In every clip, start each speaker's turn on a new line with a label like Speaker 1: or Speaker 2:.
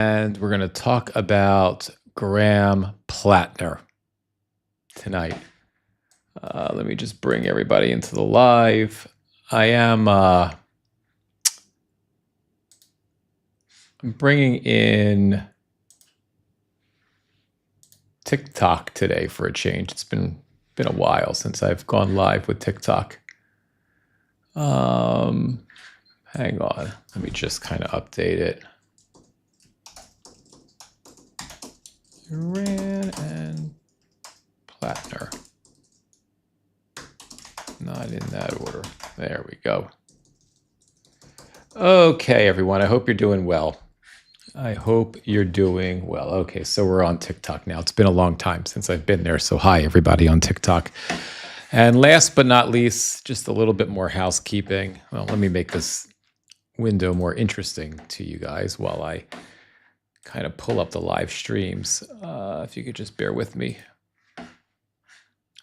Speaker 1: And we're going to talk about Graham Platner tonight. Let me just bring everybody into the live. I am I'm bringing in TikTok today for a change. It's been a while since I've gone live with TikTok. Hang on. Let me just kind of update it. Iran and Platner. Not in that order. There we go. Okay, everyone. I hope you're doing well. Okay, so we're on TikTok now. It's been a long time since I've been there. So hi, everybody on TikTok. And last but not least, just a little bit more housekeeping. Well, let me make this window more interesting to you guys while I kind of pull up the live streams. If you could just bear with me.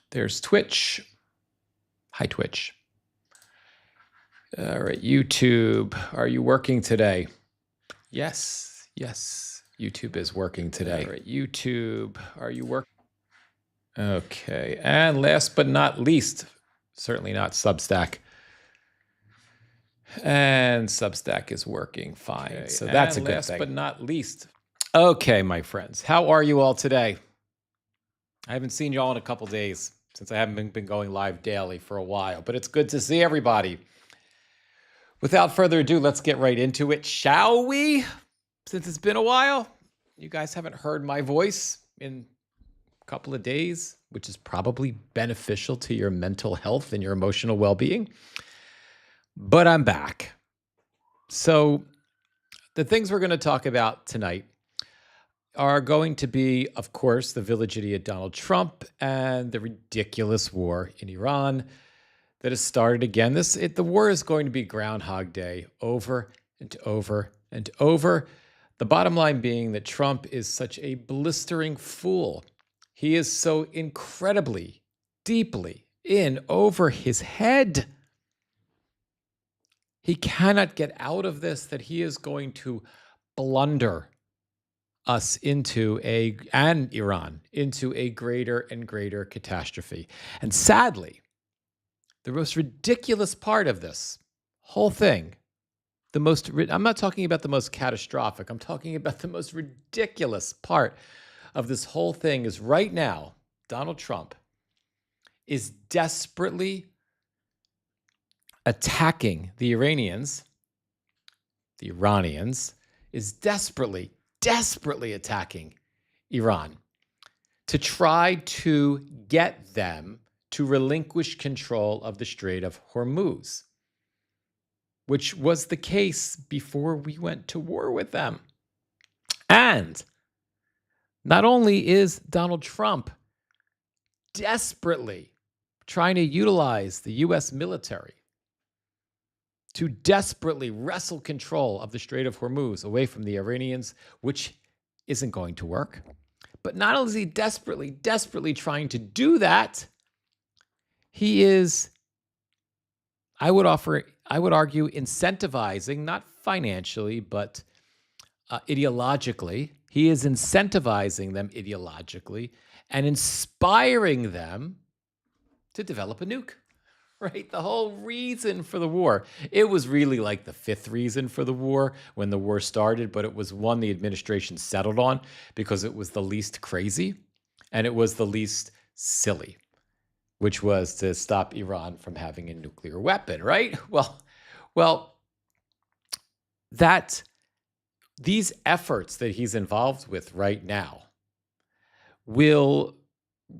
Speaker 1: There's Twitch. Hi, Twitch. All right, YouTube. Are you working today? Yes. YouTube is working today. All right, YouTube. Are you working? Okay. And last but not least, certainly not Substack. And Substack is working fine. Okay. So that's a good thing. Last but not least. Okay, my friends. How are you all today? I haven't seen you all in a couple days since I haven't been going live daily for a while, but it's good to see everybody. Without further ado, let's get right into it, shall we? Since it's been a while, you guys haven't heard my voice in a couple of days, which is probably beneficial to your mental health and your emotional well-being. But I'm back. So the things we're going to talk about tonight are going to be, of course, the village idiot Donald Trump and the ridiculous war in Iran that has started again. The war is going to be Groundhog Day over and over and over. The bottom line being that Trump is such a blistering fool. He is so incredibly, deeply in over his head. He cannot get out of this, that he is going to blunder us and Iran into a greater and greater catastrophe. And sadly, the most ridiculous part of this whole thing, I'm not talking about the most catastrophic, I'm talking about the most ridiculous part of this whole thing is right now, Donald Trump is desperately attacking the Iranians, is desperately attacking Iran to try to get them to relinquish control of the Strait of Hormuz, which was the case before we went to war with them. And not only is Donald Trump desperately trying to utilize the U.S. military to desperately wrestle control of the Strait of Hormuz away from the Iranians, which isn't going to work. But not only is he desperately trying to do that, he is, I would argue, incentivizing, not financially, but ideologically. He is incentivizing them ideologically and inspiring them to develop a nuke. Right? The whole reason for the war. It was really like the fifth reason for the war when the war started, but it was one the administration settled on because it was the least crazy and it was the least silly, which was to stop Iran from having a nuclear weapon, right? Well, these efforts that he's involved with right now will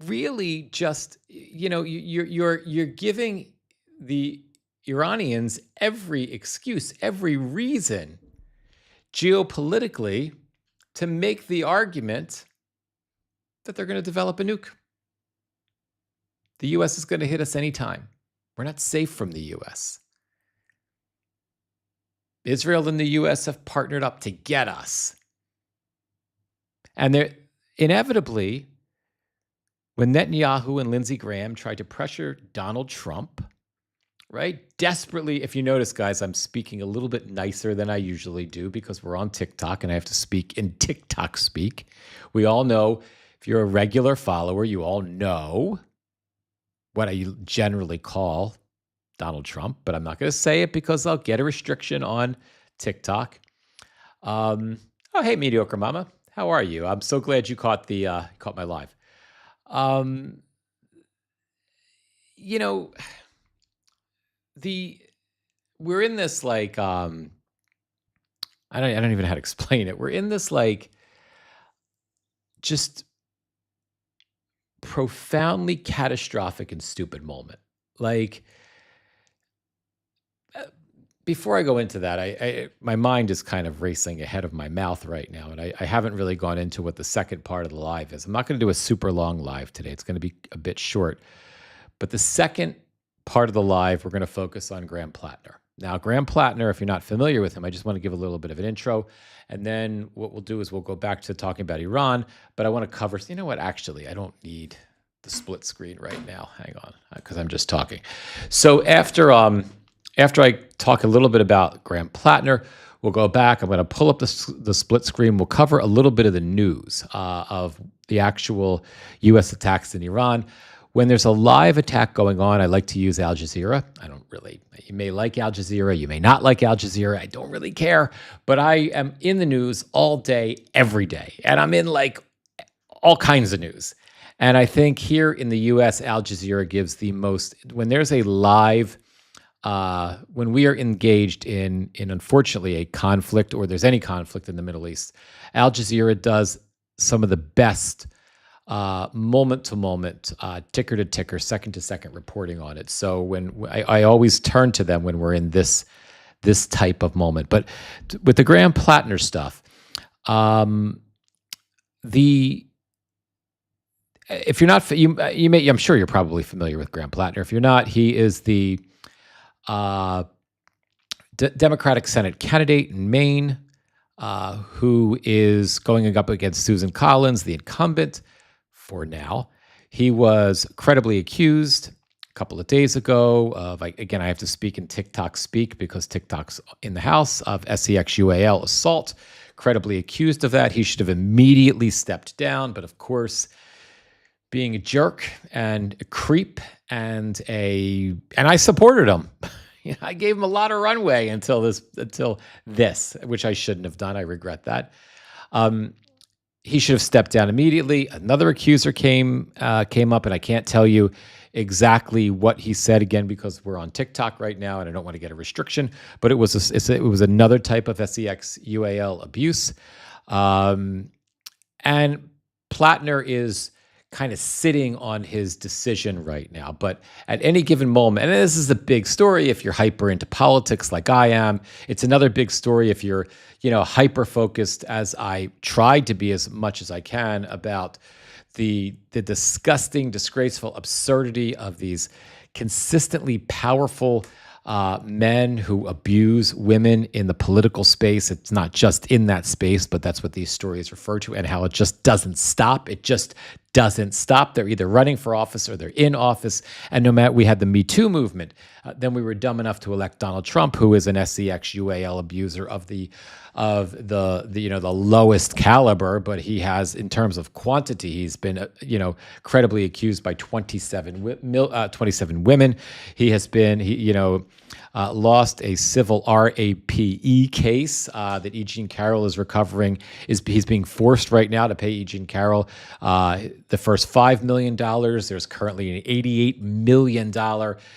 Speaker 1: really just, you're giving the Iranians every excuse, every reason geopolitically to make the argument that they're going to develop a nuke. The U.S. is going to hit us anytime. We're not safe from the U.S. Israel and the U.S. have partnered up to get us. And they're inevitably, when Netanyahu and Lindsey Graham tried to pressure Donald Trump right? Desperately, if you notice, guys, I'm speaking a little bit nicer than I usually do because we're on TikTok and I have to speak in TikTok speak. We all know, if you're a regular follower, you all know what I generally call Donald Trump, but I'm not going to say it because I'll get a restriction on TikTok. Oh, hey, Mediocre Mama. How are you? I'm so glad you caught my live. You know, we're in this like I don't even know how to explain it. We're in this like just profoundly catastrophic and stupid moment. Like, before I go into that, my mind is kind of racing ahead of my mouth right now, and I haven't really gone into what the second part of the live is. I'm not going to do a super long live today. It's going to be a bit short. But the second part of the live, we're going to focus on Graham Platner. Now, Graham Platner, if you're not familiar with him, I just want to give a little bit of an intro. And then what we'll do is we'll go back to talking about Iran. But I want to cover, you know what, actually, I don't need the split screen right now. Hang on, because I'm just talking. So after I talk a little bit about Graham Platner, we'll go back. I'm going to pull up the split screen. We'll cover a little bit of the news of the actual U.S. attacks in Iran. When there's a live attack going on, I like to use Al Jazeera. You may like Al Jazeera, you may not like Al Jazeera. I don't really care. But I am in the news all day, every day. And I'm in like all kinds of news. And I think here in the U.S., Al Jazeera gives the most, when there's a live when we are engaged in unfortunately a conflict, or there's any conflict in the Middle East, Al Jazeera does some of the best moment to moment, ticker to ticker, second to second reporting on it. So when I always turn to them when we're in this type of moment. But with the Graham Platner stuff, if you're not, you may, I'm sure you're probably familiar with Graham Platner. If you're not, he is the Democratic Senate candidate in Maine, who is going up against Susan Collins, the incumbent for now. He was credibly accused a couple of days ago of, again, I have to speak in TikTok speak because TikTok's in the house, of SEX-UAL assault, credibly accused of that. He should have immediately stepped down, but of course, being a jerk and a creep and I supported him. I gave him a lot of runway until this, which I shouldn't have done. I regret that. He should have stepped down immediately. Another accuser came up, and I can't tell you exactly what he said again because we're on TikTok right now, and I don't want to get a restriction. But it was another type of SEX-UAL abuse, and Platner is kind of sitting on his decision right now. But at any given moment, and this is a big story if you're hyper into politics like I am. It's another big story if you're, hyper focused, as I tried to be as much as I can, about the disgusting, disgraceful absurdity of these consistently powerful men who abuse women in the political space. It's not just in that space, but that's what these stories refer to, and how it just doesn't stop. It just doesn't stop. They're either running for office or they're in office. And no matter, we had the Me Too movement. Then we were dumb enough to elect Donald Trump, who is an SEX-UAL abuser of the lowest caliber, but he has, in terms of quantity, he's been credibly accused by 27 women. He has been lost a civil RAPE case that E. Jean Carroll is recovering. He's being forced right now to pay E. Jean Carroll the first $5 million. There's currently an $88 million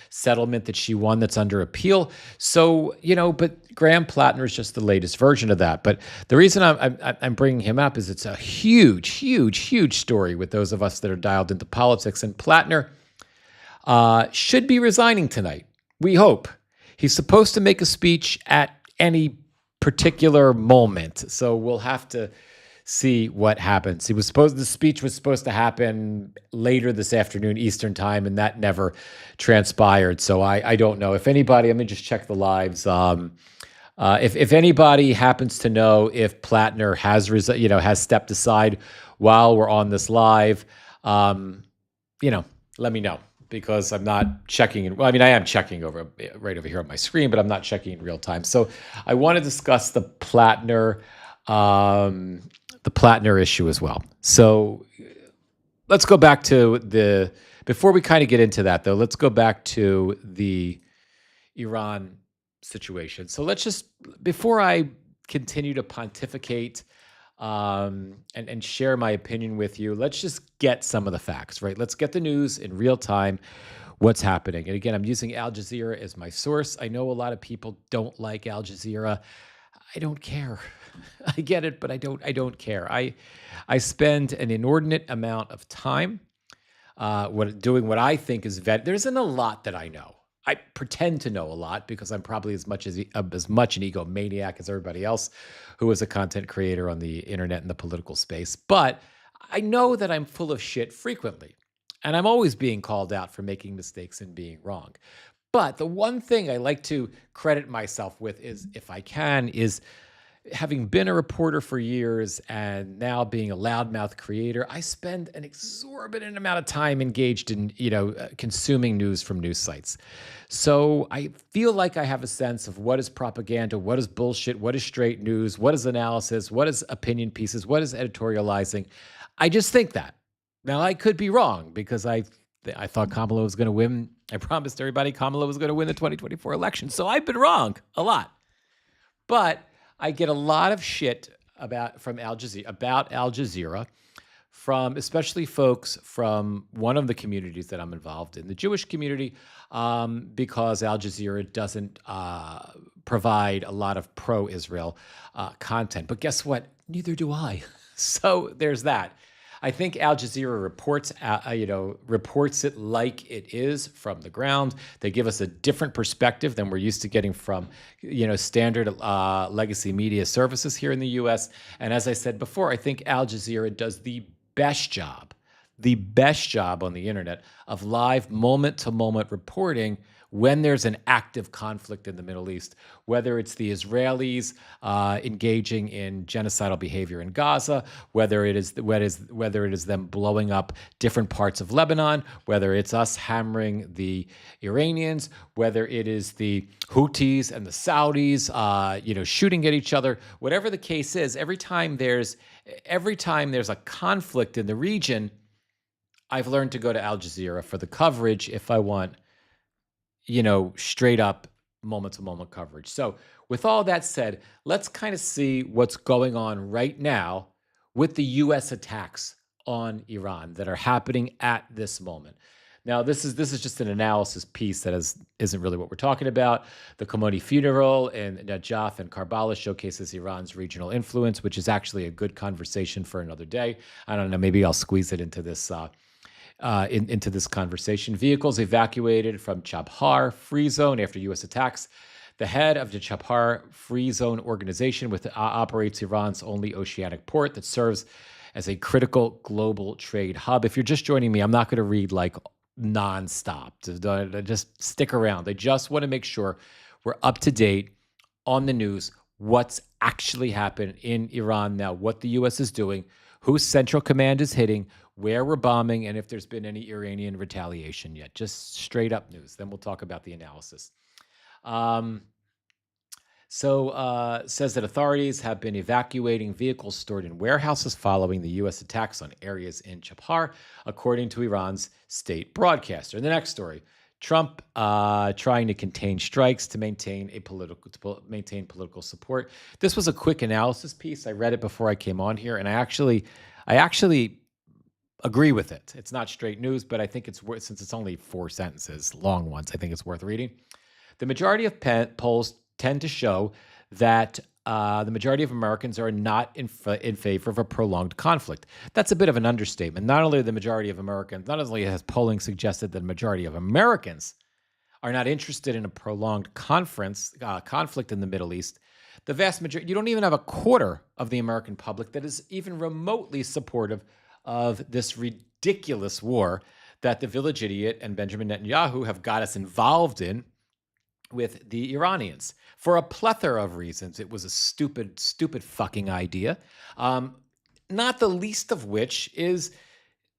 Speaker 1: settlement that she won that's under appeal. So, but Graham Platner is just the latest version of that. But the reason I'm bringing him up is it's a huge, huge, huge story with those of us that are dialed into politics. And Platner should be resigning tonight, we hope. He's supposed to make a speech at any particular moment, so we'll have to see what happens. The speech was supposed to happen later this afternoon Eastern time, and that never transpired. So I don't know if anybody. Let me just check the lives. If anybody happens to know if Platner has stepped aside while we're on this live, let me know. because I'm not checking. Well, I mean, I am checking right over here on my screen, but I'm not checking in real time. So I want to discuss the Platner issue as well. So let's go back to before we kind of get into that, though, let's go back to the Iran situation. So let's just, before I continue to pontificate and share my opinion with you, let's just get some of the facts, right? Let's get the news in real time, what's happening. And again, I'm using Al Jazeera as my source. I know a lot of people don't like Al Jazeera. I don't care. I get it, but I don't care. I spend an inordinate amount of time doing what I think is there isn't a lot that I know. I pretend to know a lot because I'm probably as much an egomaniac as everybody else who is a content creator on the internet and the political space. But I know that I'm full of shit frequently, and I'm always being called out for making mistakes and being wrong. But the one thing I like to credit myself with is, if I can, is having been a reporter for years and now being a loudmouth creator, I spend an exorbitant amount of time engaged in, consuming news from news sites. So I feel like I have a sense of what is propaganda, what is bullshit, what is straight news, what is analysis, what is opinion pieces, what is editorializing. I just think that. Now, I could be wrong because I thought Kamala was going to win. I promised everybody Kamala was going to win the 2024 election. So I've been wrong a lot. But I get a lot of shit about Al Jazeera, from especially folks from one of the communities that I'm involved in, the Jewish community, because Al Jazeera doesn't provide a lot of pro-Israel content. But guess what? Neither do I. So there's that. I think Al Jazeera reports it like it is from the ground. They give us a different perspective than we're used to getting from, standard legacy media services here in the U.S. And as I said before, I think Al Jazeera does the best job on the internet of live moment-to-moment reporting when there's an active conflict in the Middle East, whether it's the Israelis engaging in genocidal behavior in Gaza, whether it is them blowing up different parts of Lebanon, whether it's us hammering the Iranians, whether it is the Houthis and the Saudis, shooting at each other. Whatever the case is, every time there's a conflict in the region, I've learned to go to Al Jazeera for the coverage if I want, straight up moment-to-moment coverage. So with all that said, let's kind of see what's going on right now with the U.S. attacks on Iran that are happening at this moment. Now, this is just an analysis piece that isn't really what we're talking about. The Khamenei funeral in Najaf and Karbala showcases Iran's regional influence, which is actually a good conversation for another day. I don't know, maybe I'll squeeze it into this into this conversation. Vehicles evacuated from Chabahar Free Zone after U.S. attacks. The head of the Chabahar Free Zone organization, operates Iran's only oceanic port that serves as a critical global trade hub. If you're just joining me, I'm not going to read like nonstop. Just stick around. I just want to make sure we're up to date on the news, what's actually happened in Iran now, what the U.S. is doing, who Central Command is hitting, where we're bombing, and if there's been any Iranian retaliation yet. Just straight up news. Then we'll talk about the analysis. Says that authorities have been evacuating vehicles stored in warehouses following the U.S. attacks on areas in Chabahar, according to Iran's state broadcaster. And the next story, Trump trying to contain strikes to maintain political support. This was a quick analysis piece. I read it before I came on here, and I actually agree with it. It's not straight news, but I think it's worth, since it's only 4 sentences, long ones, I think it's worth reading. The majority of polls tend to show that the majority of Americans are not in favor of a prolonged conflict. That's a bit of an understatement. Not only has polling suggested that the majority of Americans are not interested in a prolonged conflict in the Middle East, the vast majority, you don't even have a quarter of the American public that is even remotely supportive of this ridiculous war that the village idiot and Benjamin Netanyahu have got us involved in with the Iranians for a plethora of reasons. It was a stupid fucking idea, not the least of which is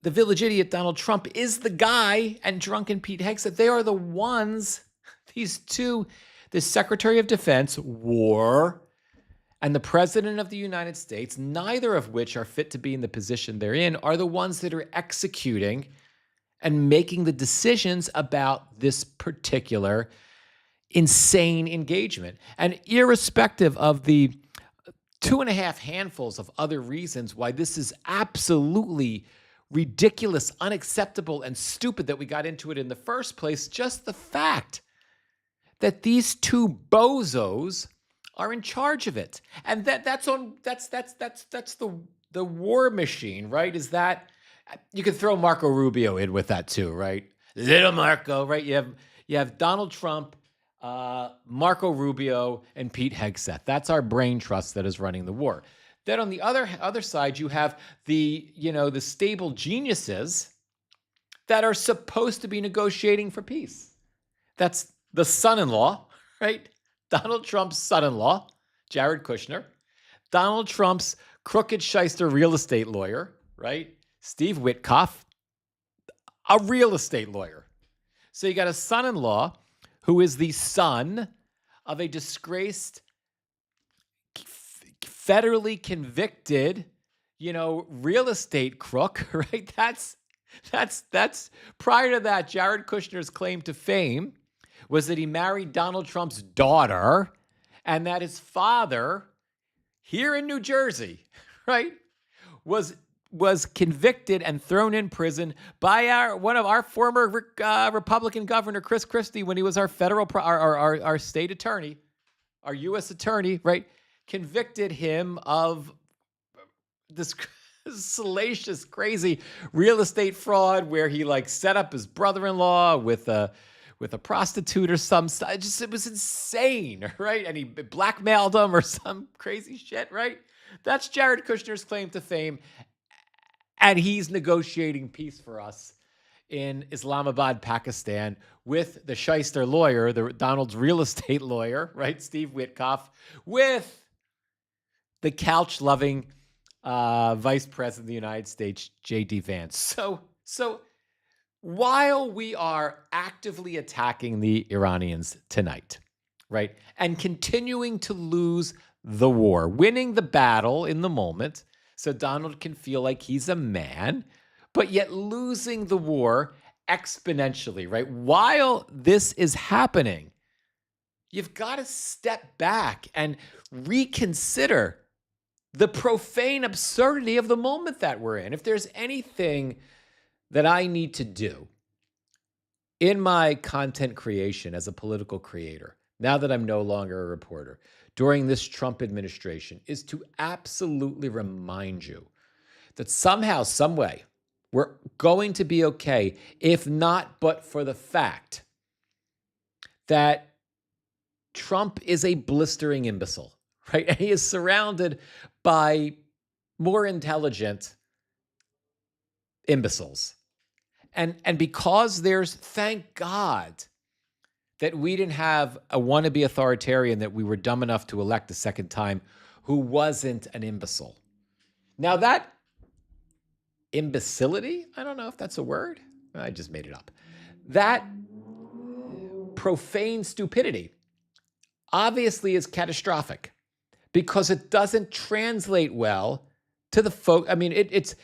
Speaker 1: the village idiot Donald Trump is the guy, and drunken Pete Hegseth, they are the ones, these two, the Secretary of Defense, War, and the President of the United States, neither of which are fit to be in the position they're in, are the ones that are executing and making the decisions about this particular insane engagement. And irrespective of the 2.5 handfuls of other reasons why this is absolutely ridiculous, unacceptable, and stupid that we got into it in the first place, just the fact that these two bozos are in charge of it. And that's the war machine, right? Is that you could throw Marco Rubio in with that too, right? Little Marco, right? You have Donald Trump, Marco Rubio, and Pete Hegseth. That's our brain trust that is running the war. Then on the other side, you have the stable geniuses that are supposed to be negotiating for peace. That's the son-in-law, right? Donald Trump's son-in-law, Jared Kushner. Donald Trump's crooked shyster real estate lawyer, right? Steve Witkoff, a real estate lawyer. So you got a son-in-law who is the son of a disgraced, federally convicted, real estate crook, right? That's prior to that, Jared Kushner's claim to fame was that he married Donald Trump's daughter and that his father here in New Jersey, right, was convicted and thrown in prison by one of our former Republican governor, Chris Christie, when he was our our state attorney, our U.S. attorney, right, convicted him of this salacious, crazy real estate fraud where he set up his brother-in-law with a prostitute or some stuff. It was insane, right? And he blackmailed him or some crazy shit, right? That's Jared Kushner's claim to fame. And he's negotiating peace for us in Islamabad, Pakistan, with the shyster lawyer, Donald's real estate lawyer, right, Steve Witkoff, with the couch-loving Vice President of the United States, J.D. Vance. So while we are actively attacking the Iranians tonight, right, and continuing to lose the war, winning the battle in the moment, so Donald can feel like he's a man, but yet losing the war exponentially, right? While this is happening, you've got to step back and reconsider the profane absurdity of the moment that we're in. If there's anything that I need to do in my content creation as a political creator, now that I'm no longer a reporter, during this Trump administration, is to absolutely remind you that somehow, some way, we're going to be okay, if not but for the fact that Trump is a blistering imbecile, right? And he is surrounded by more intelligent imbeciles. And because there's, thank God, that we didn't have a wannabe authoritarian that we were dumb enough to elect a second time who wasn't an imbecile. Now that imbecility, I don't know if that's a word. I just made it up. That profane stupidity obviously is catastrophic because it doesn't translate well to the folk. I mean, it's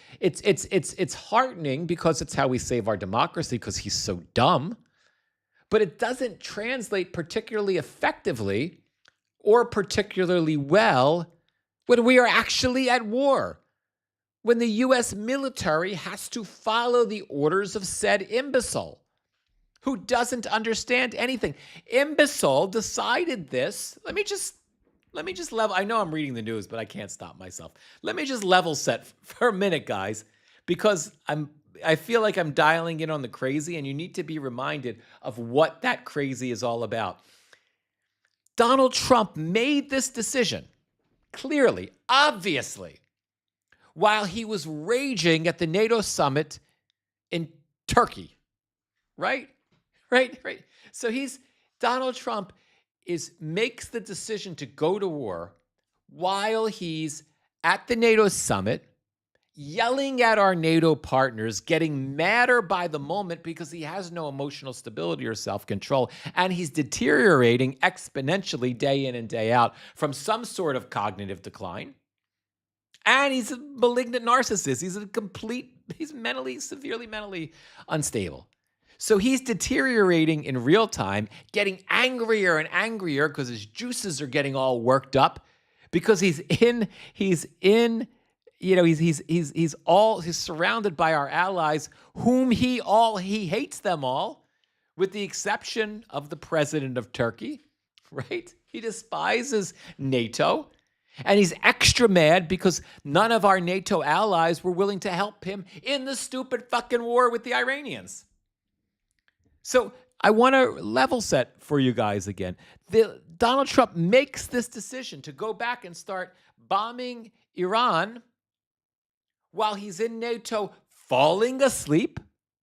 Speaker 1: heartening because it's how we save our democracy because he's so dumb. But it doesn't translate particularly effectively or particularly well when we are actually at war, when the U.S. military has to follow the orders of said imbecile who doesn't understand anything. Imbecile decided this. Let me just level. I know I'm reading the news, but I can't stop myself. Let me just level set for a minute, guys, because I feel like I'm dialing in on the crazy, and you need to be reminded of what that crazy is all about. Donald Trump made this decision, clearly, obviously, while he was raging at the NATO summit in Turkey, right? So Donald Trump makes the decision to go to war while he's at the NATO summit, yelling at our NATO partners, getting madder by the moment because he has no emotional stability or self-control, and he's deteriorating exponentially day in and day out from some sort of cognitive decline. And he's a malignant narcissist. He's severely mentally unstable. So he's deteriorating in real time, getting angrier and angrier because his juices are getting all worked up because he's surrounded by our allies whom he hates them all, with the exception of the president of Turkey, right? He despises NATO. And he's extra mad because none of our NATO allies were willing to help him in the stupid fucking war with the Iranians. So I want to level set for you guys again. Donald Trump makes this decision to go back and start bombing Iran while he's in NATO falling asleep.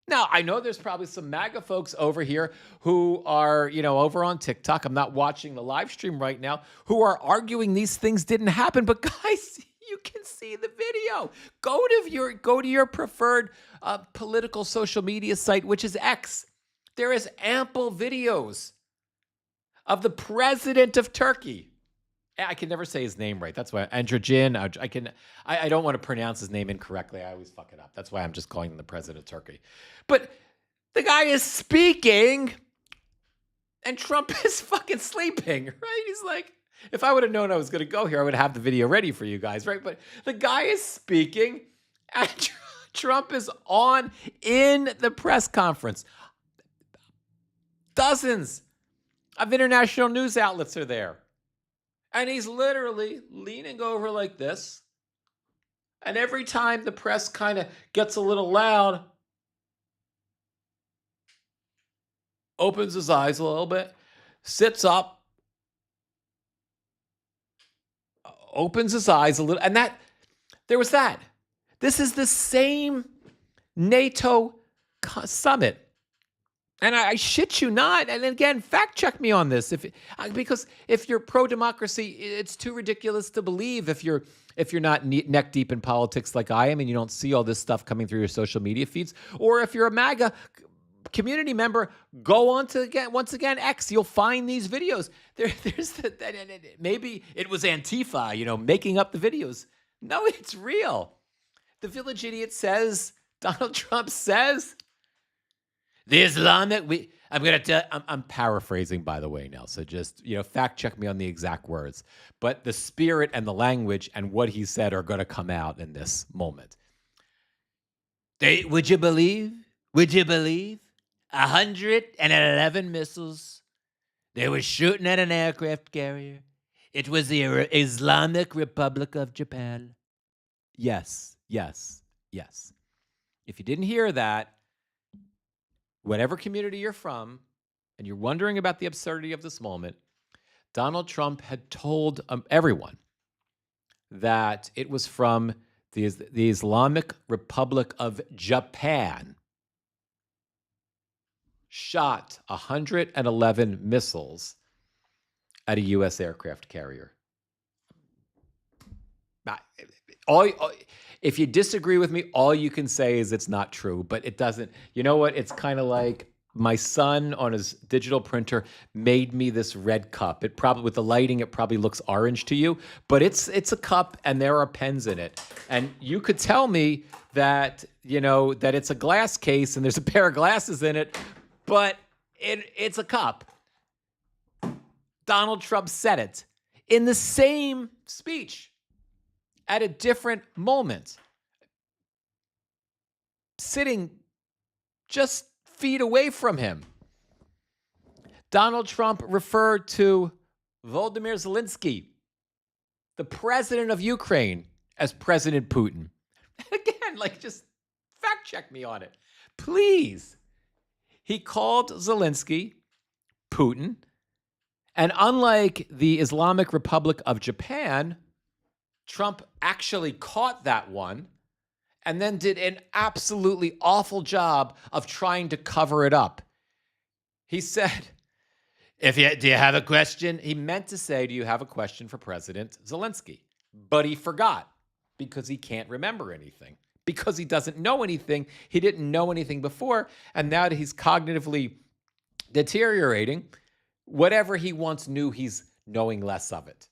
Speaker 1: Now, I know there's probably some MAGA folks over here who are, over on TikTok. I'm not watching the live stream right now, who are arguing these things didn't happen. But guys, you can see the video. Go to your preferred political social media site, which is X. There is ample videos of the president of Turkey. I can never say his name right. That's why Androgen. I don't want to pronounce his name incorrectly. I always fuck it up. That's why I'm just calling him the president of Turkey. But the guy is speaking, and Trump is fucking sleeping, right? He's like, if I would have known I was going to go here, I would have the video ready for you guys, right? But the guy is speaking, and Trump is in the press conference. Dozens of international news outlets are there. And he's literally leaning over like this. And every time the press kind of gets a little loud, opens his eyes a little bit, sits up, opens his eyes a little. And there was that. This is the same NATO summit. And I shit you not. And again, fact check me on this, because if you're pro-democracy, it's too ridiculous to believe if you're not neck deep in politics like I am, and you don't see all this stuff coming through your social media feeds, or if you're a MAGA community member, go on to once again X. You'll find these videos. Maybe it was Antifa, making up the videos. No, it's real. The Village Idiot says, Donald Trump says, the Islamic, I'm paraphrasing, by the way, now. So just, fact check me on the exact words. But the spirit and the language and what he said are going to come out in this moment. Would you believe 111 missiles? They were shooting at an aircraft carrier. It was the Islamic Republic of Japan. Yes. If you didn't hear that, whatever community you're from, and you're wondering about the absurdity of this moment, Donald Trump had told everyone that it was from the Islamic Republic of Japan. Shot 111 missiles at a U.S. aircraft carrier. If you disagree with me, all you can say is it's not true, but it doesn't. You know what? It's kind of like my son on his digital printer made me this red cup. It probably, with the lighting, it probably looks orange to you, but it's a cup and there are pens in it. And you could tell me that, that it's a glass case and there's a pair of glasses in it, but it's a cup. Donald Trump said it in the same speech at a different moment, sitting just feet away from him. Donald Trump referred to Volodymyr Zelensky, the president of Ukraine, as President Putin. Again, just fact check me on it, please. He called Zelensky Putin, and unlike the Islamic Republic of Japan, Trump actually caught that one and then did an absolutely awful job of trying to cover it up. He said, do you have a question? He meant to say, do you have a question for President Zelensky? But he forgot. because he can't remember anything, because he doesn't know anything. He didn't know anything before, and now that he's cognitively deteriorating, whatever he once knew, he's knowing less of it.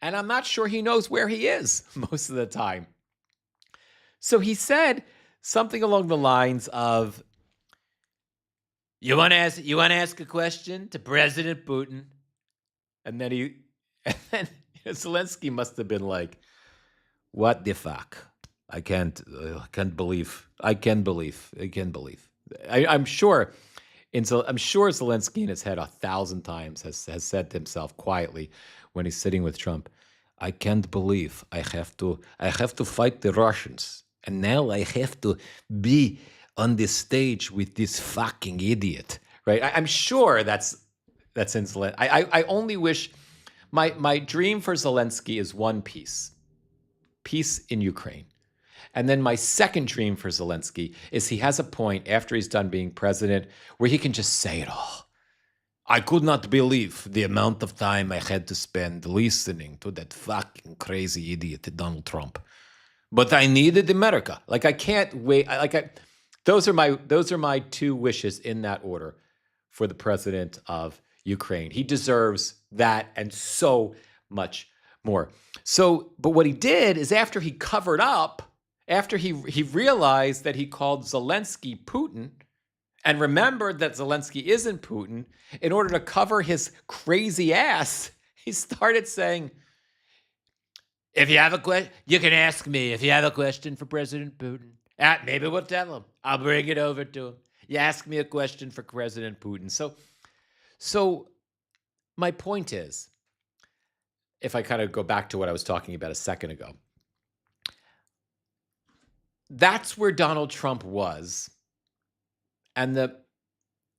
Speaker 1: And I'm not sure he knows where he is most of the time. So he said something along the lines of, you want to ask a question to President Putin? And then Zelensky must have been like, what the fuck? I can't believe. I'm sure Zelensky in his head 1,000 times has said to himself quietly when he's sitting with Trump, I can't believe I have to fight the Russians, and now I have to be on this stage with this fucking idiot, right? I'm sure that's in Zelensky. I only wish my dream for Zelensky is one peace in Ukraine. And then my second dream for Zelensky is he has a point after he's done being president where he can just say it all. I could not believe the amount of time I had to spend listening to that fucking crazy idiot Donald Trump. But I needed America. Like, I can't wait. Those are my two wishes in that order for the president of Ukraine. He deserves that and so much more. So, but what he did is after he covered up, after he realized that he called Zelensky Putin and remembered that Zelensky isn't Putin, in order to cover his crazy ass, he started saying, if you have a question, you can ask me if you have a question for President Putin. Maybe we'll tell him. I'll bring it over to him. You ask me a question for President Putin. So my point is, if I kind of go back to what I was talking about a second ago, that's where Donald Trump was, and the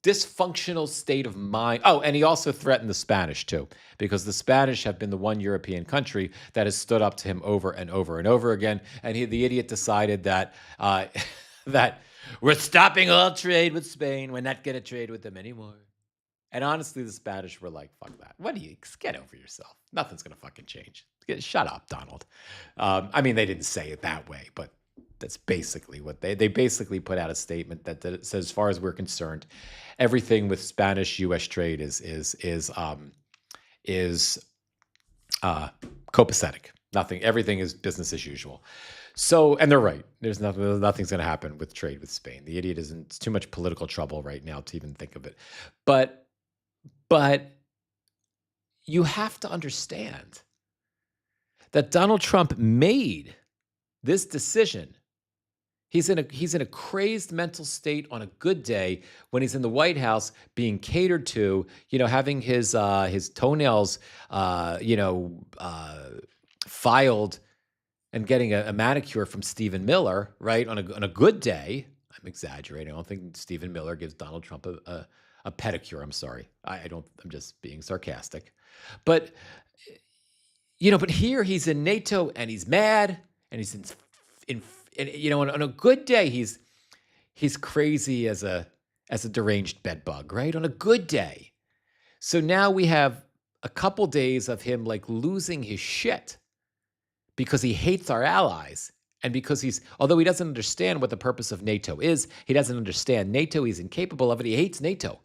Speaker 1: dysfunctional state of mind. Oh, and he also threatened the Spanish too, because the Spanish have been the one European country that has stood up to him over and over and over again. And the idiot decided that that we're stopping all trade with Spain. We're not going to trade with them anymore. And honestly, the Spanish were like, fuck that. What do you, get over yourself. Nothing's going to fucking change. Shut up, Donald. I mean, they didn't say it that way, but that's basically what they basically put out a statement that says, as far as we're concerned, everything with Spanish-U.S. trade is copacetic. Everything is business as usual. So, and they're right. Nothing's going to happen with trade with Spain. The idiot is in too much political trouble right now to even think of it. But you have to understand that Donald Trump made this decision. He's in a crazed mental state on a good day when he's in the White House being catered to, having his toenails, filed and getting a manicure from Stephen Miller, right? On a good day. I'm exaggerating. I don't think Stephen Miller gives Donald Trump a pedicure. I'm sorry. I'm just being sarcastic. But, but here he's in NATO and he's mad and he's on a good day, he's crazy as a deranged bedbug, right? On a good day. So now we have a couple days of him like losing his shit because he hates our allies. And because although he doesn't understand what the purpose of NATO is, he doesn't understand NATO, he's incapable of it, he hates NATO,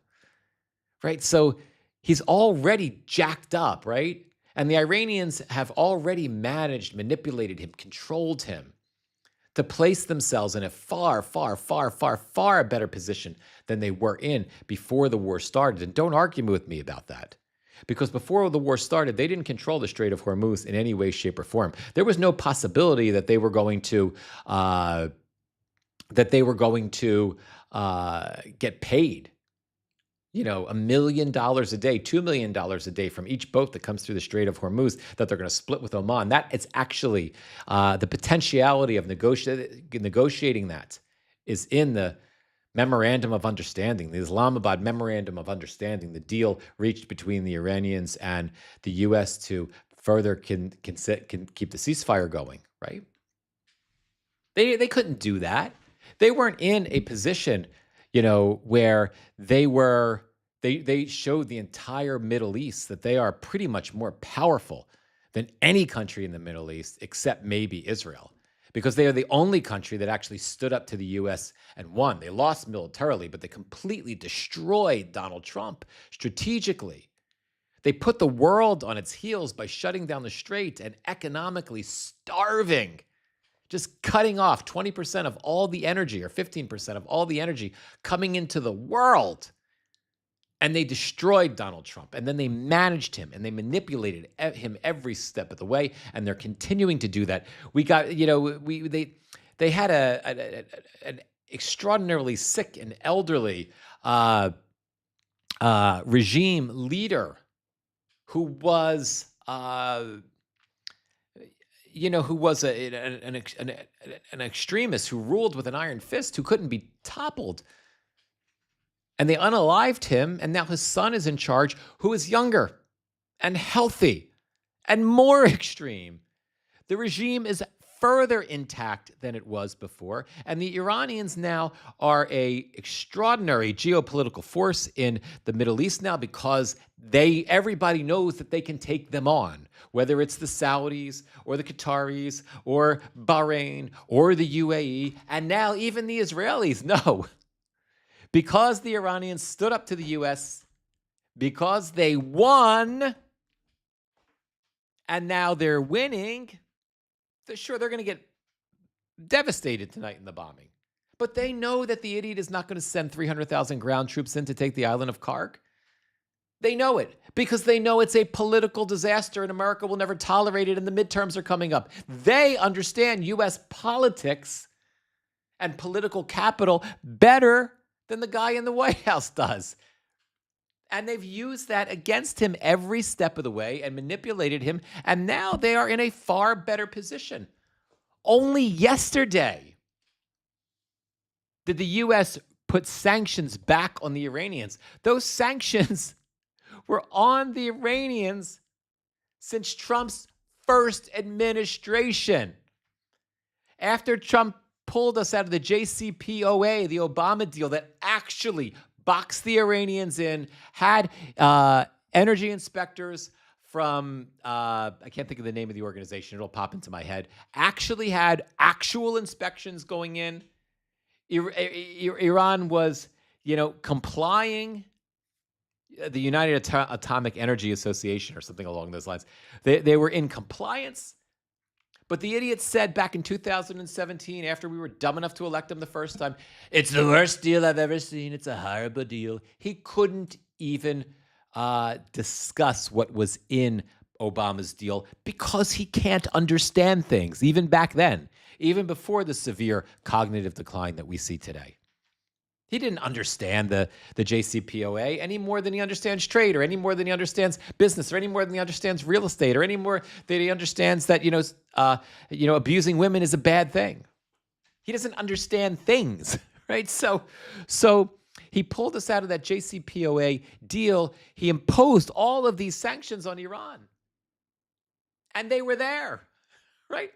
Speaker 1: right? So he's already jacked up, right? And the Iranians have already manipulated him, controlled him to place themselves in a far, far, far, far, far better position than they were in before the war started. And don't argue with me about that. Because before the war started, they didn't control the Strait of Hormuz in any way, shape, or form. There was no possibility that they were going to get paid, $1 million a day, $2 million a day from each boat that comes through the Strait of Hormuz that they're going to split with Oman. That is actually the potentiality of negotiating that is in the Memorandum of Understanding, the Islamabad Memorandum of Understanding, the deal reached between the Iranians and the U.S. to further can keep the ceasefire going, right? They couldn't do that. They weren't in a position, where they showed the entire Middle East that they are pretty much more powerful than any country in the Middle East, except maybe Israel, because they are the only country that actually stood up to the U.S. and won. They lost militarily, but they completely destroyed Donald Trump strategically. They put the world on its heels by shutting down the strait and economically starving, just cutting off 20% of all the energy or 15% of all the energy coming into the world. And they destroyed Donald Trump, and then they managed him, and they manipulated him every step of the way, and they're continuing to do that. We got, they had an extraordinarily sick and elderly regime leader who was, an extremist who ruled with an iron fist, who couldn't be toppled. And they unalived him, and now his son is in charge, who is younger and healthy and more extreme. The regime is further intact than it was before, and the Iranians now are an extraordinary geopolitical force in the Middle East now, because everybody knows that they can take them on, whether it's the Saudis or the Qataris or Bahrain or the UAE, and now even the Israelis know. Because the Iranians stood up to the U.S., because they won, and now they're winning, they're going to get devastated tonight in the bombing. But they know that the idiot is not going to send 300,000 ground troops in to take the island of Karg. They know it, because they know it's a political disaster and America will never tolerate it, and the midterms are coming up. They understand U.S. politics and political capital better than the guy in the White House does. And they've used that against him every step of the way and manipulated him, and now they are in a far better position. Only yesterday did the U.S. put sanctions back on the Iranians. Those sanctions were on the Iranians since Trump's first administration. After Trump pulled us out of the JCPOA, the Obama deal that actually boxed the Iranians in, had energy inspectors from, I can't think of the name of the organization, it'll pop into my head, actually had actual inspections going in. Iran was, complying. The United Atomic Energy Association or something along those lines. They were in compliance. But the idiot said back in 2017, after we were dumb enough to elect him the first time, it's the worst deal I've ever seen. It's a horrible deal. He couldn't even discuss what was in Obama's deal because he can't understand things, even back then, even before the severe cognitive decline that we see today. He didn't understand the JCPOA any more than he understands trade, or any more than he understands business, or any more than he understands real estate, or any more than he understands that abusing women is a bad thing. He doesn't understand things, right? So he pulled us out of that JCPOA deal. He imposed all of these sanctions on Iran, and they were there, right?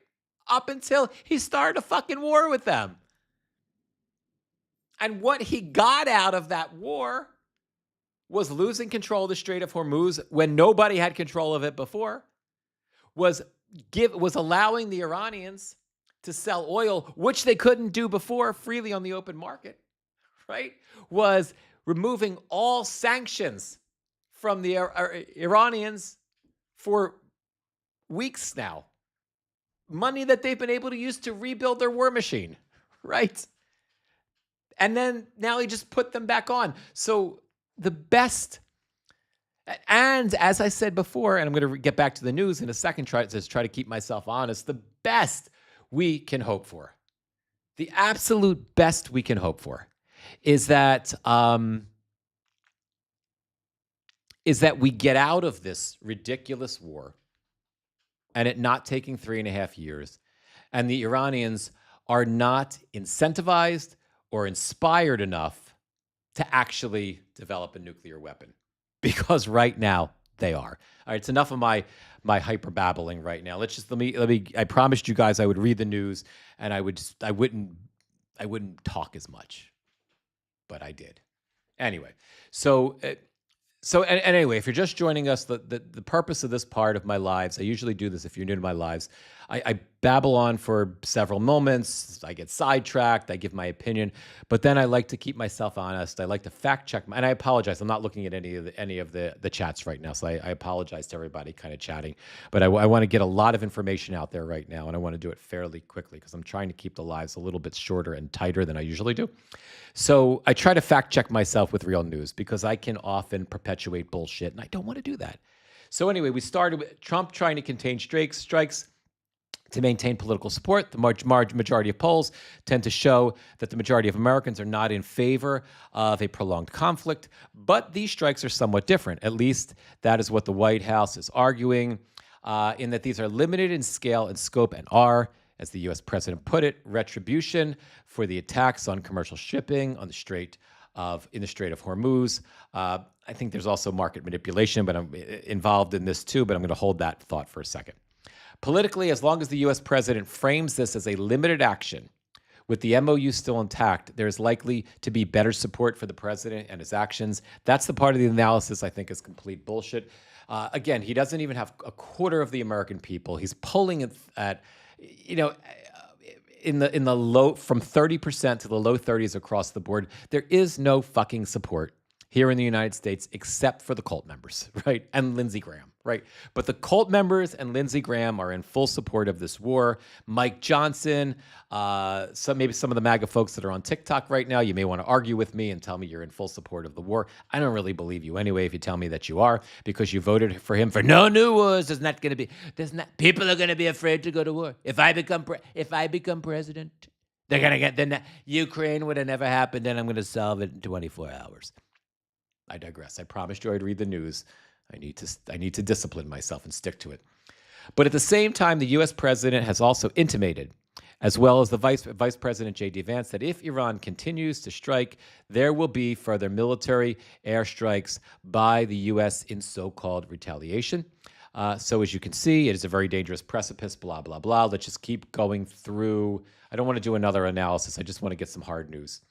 Speaker 1: Up until he started a fucking war with them. And what he got out of that war was losing control of the Strait of Hormuz when nobody had control of it before, was allowing the Iranians to sell oil, which they couldn't do before, freely on the open market, right? Was removing all sanctions from the Iranians for weeks now. Money that they've been able to use to rebuild their war machine, right? And then now he just put them back on. So the best, and as I said before, and I'm going to get back to the news in a second, try to keep myself honest, the best we can hope for, the absolute best we can hope for, is that we get out of this ridiculous war and it not taking 3.5 years, and the Iranians are not incentivized or inspired enough to actually develop a nuclear weapon, because right now they are. All right, it's enough of my hyper babbling right now. Let me. I promised you guys I would read the news, and I wouldn't talk as much, but I did. Anyway, so So anyway, if you're just joining us, the purpose of this part of my lives, I usually do this if you're new to my lives. I babble on for several moments. I get sidetracked. I give my opinion, but then I like to keep myself honest. I like to fact check, and I apologize. I'm not looking at any of the chats right now, so I apologize to everybody kind of chatting. But I want to get a lot of information out there right now, and I want to do it fairly quickly because I'm trying to keep the lives a little bit shorter and tighter than I usually do. So I try to fact check myself with real news because I can often perpetuate bullshit, and I don't want to do that. So anyway, we started with Trump trying to contain strikes to maintain political support. The majority of polls tend to show that the majority of Americans are not in favor of a prolonged conflict, but these strikes are somewhat different. At least that is what the White House is arguing, in that these are limited in scale and scope and are, as the U.S. president put it, retribution for the attacks on commercial shipping on the Strait of Hormuz. I think there's also market manipulation, but I'm involved in this too. But I'm going to hold that thought for a second. Politically, as long as the U.S. president frames this as a limited action, with the MOU still intact, there's likely to be better support for the president and his actions. That's the part of the analysis I think is complete bullshit. Again, he doesn't even have a quarter of the American people. He's polling at in the low, from 30% to the low 30s across the board. There is no fucking support here in the United States except for the cult members, right? And Lindsey Graham, right? But the cult members and Lindsey Graham are in full support of this war. Mike Johnson, maybe some of the MAGA folks that are on TikTok right now, you may want to argue with me and tell me you're in full support of the war. I don't really believe you anyway if you tell me that you are, because you voted for him for no new wars. People are going to be afraid to go to war. If I become president, they're going to get, Ukraine would have never happened, and I'm going to solve it in 24 hours. I digress. I promised you I'd read the news. I need to discipline myself and stick to it. But at the same time, the U.S. president has also intimated, as well as the Vice President J.D. Vance, that if Iran continues to strike, there will be further military airstrikes by the U.S. in so-called retaliation. So as you can see, it is a very dangerous precipice, blah, blah, blah. Let's just keep going through. I don't want to do another analysis. I just want to get some hard news.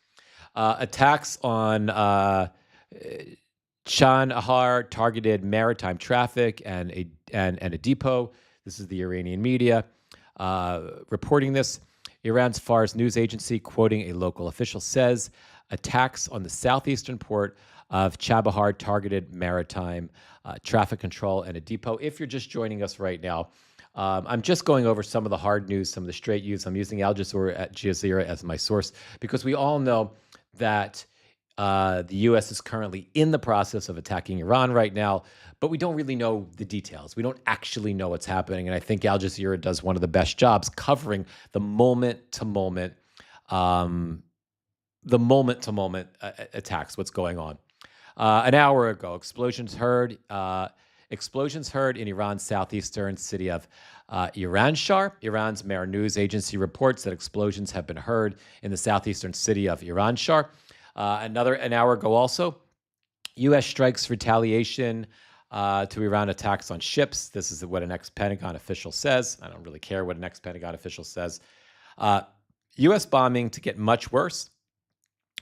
Speaker 1: Attacks on Chandahar targeted maritime traffic and a depot. This is the Iranian media reporting this. Iran's Fars news agency, quoting a local official, says attacks on the southeastern port of Chabahar targeted maritime traffic control and a depot. If you're just joining us right now, I'm just going over some of the hard news, some of the straight news. I'm using Al Jazeera as my source because we all know that the U.S. is currently in the process of attacking Iran right now, but we don't really know the details. We don't actually know what's happening, and I think Al Jazeera does one of the best jobs covering the moment-to-moment attacks, what's going on. An hour ago, explosions heard in Iran's southeastern city of Iranshar. Iran's Mehr news agency reports that explosions have been heard in the southeastern city of Iranshar. An hour ago also, U.S. strikes retaliation to Iran attacks on ships. This is what an ex-Pentagon official says. I don't really care what an ex-Pentagon official says. U.S. bombing to get much worse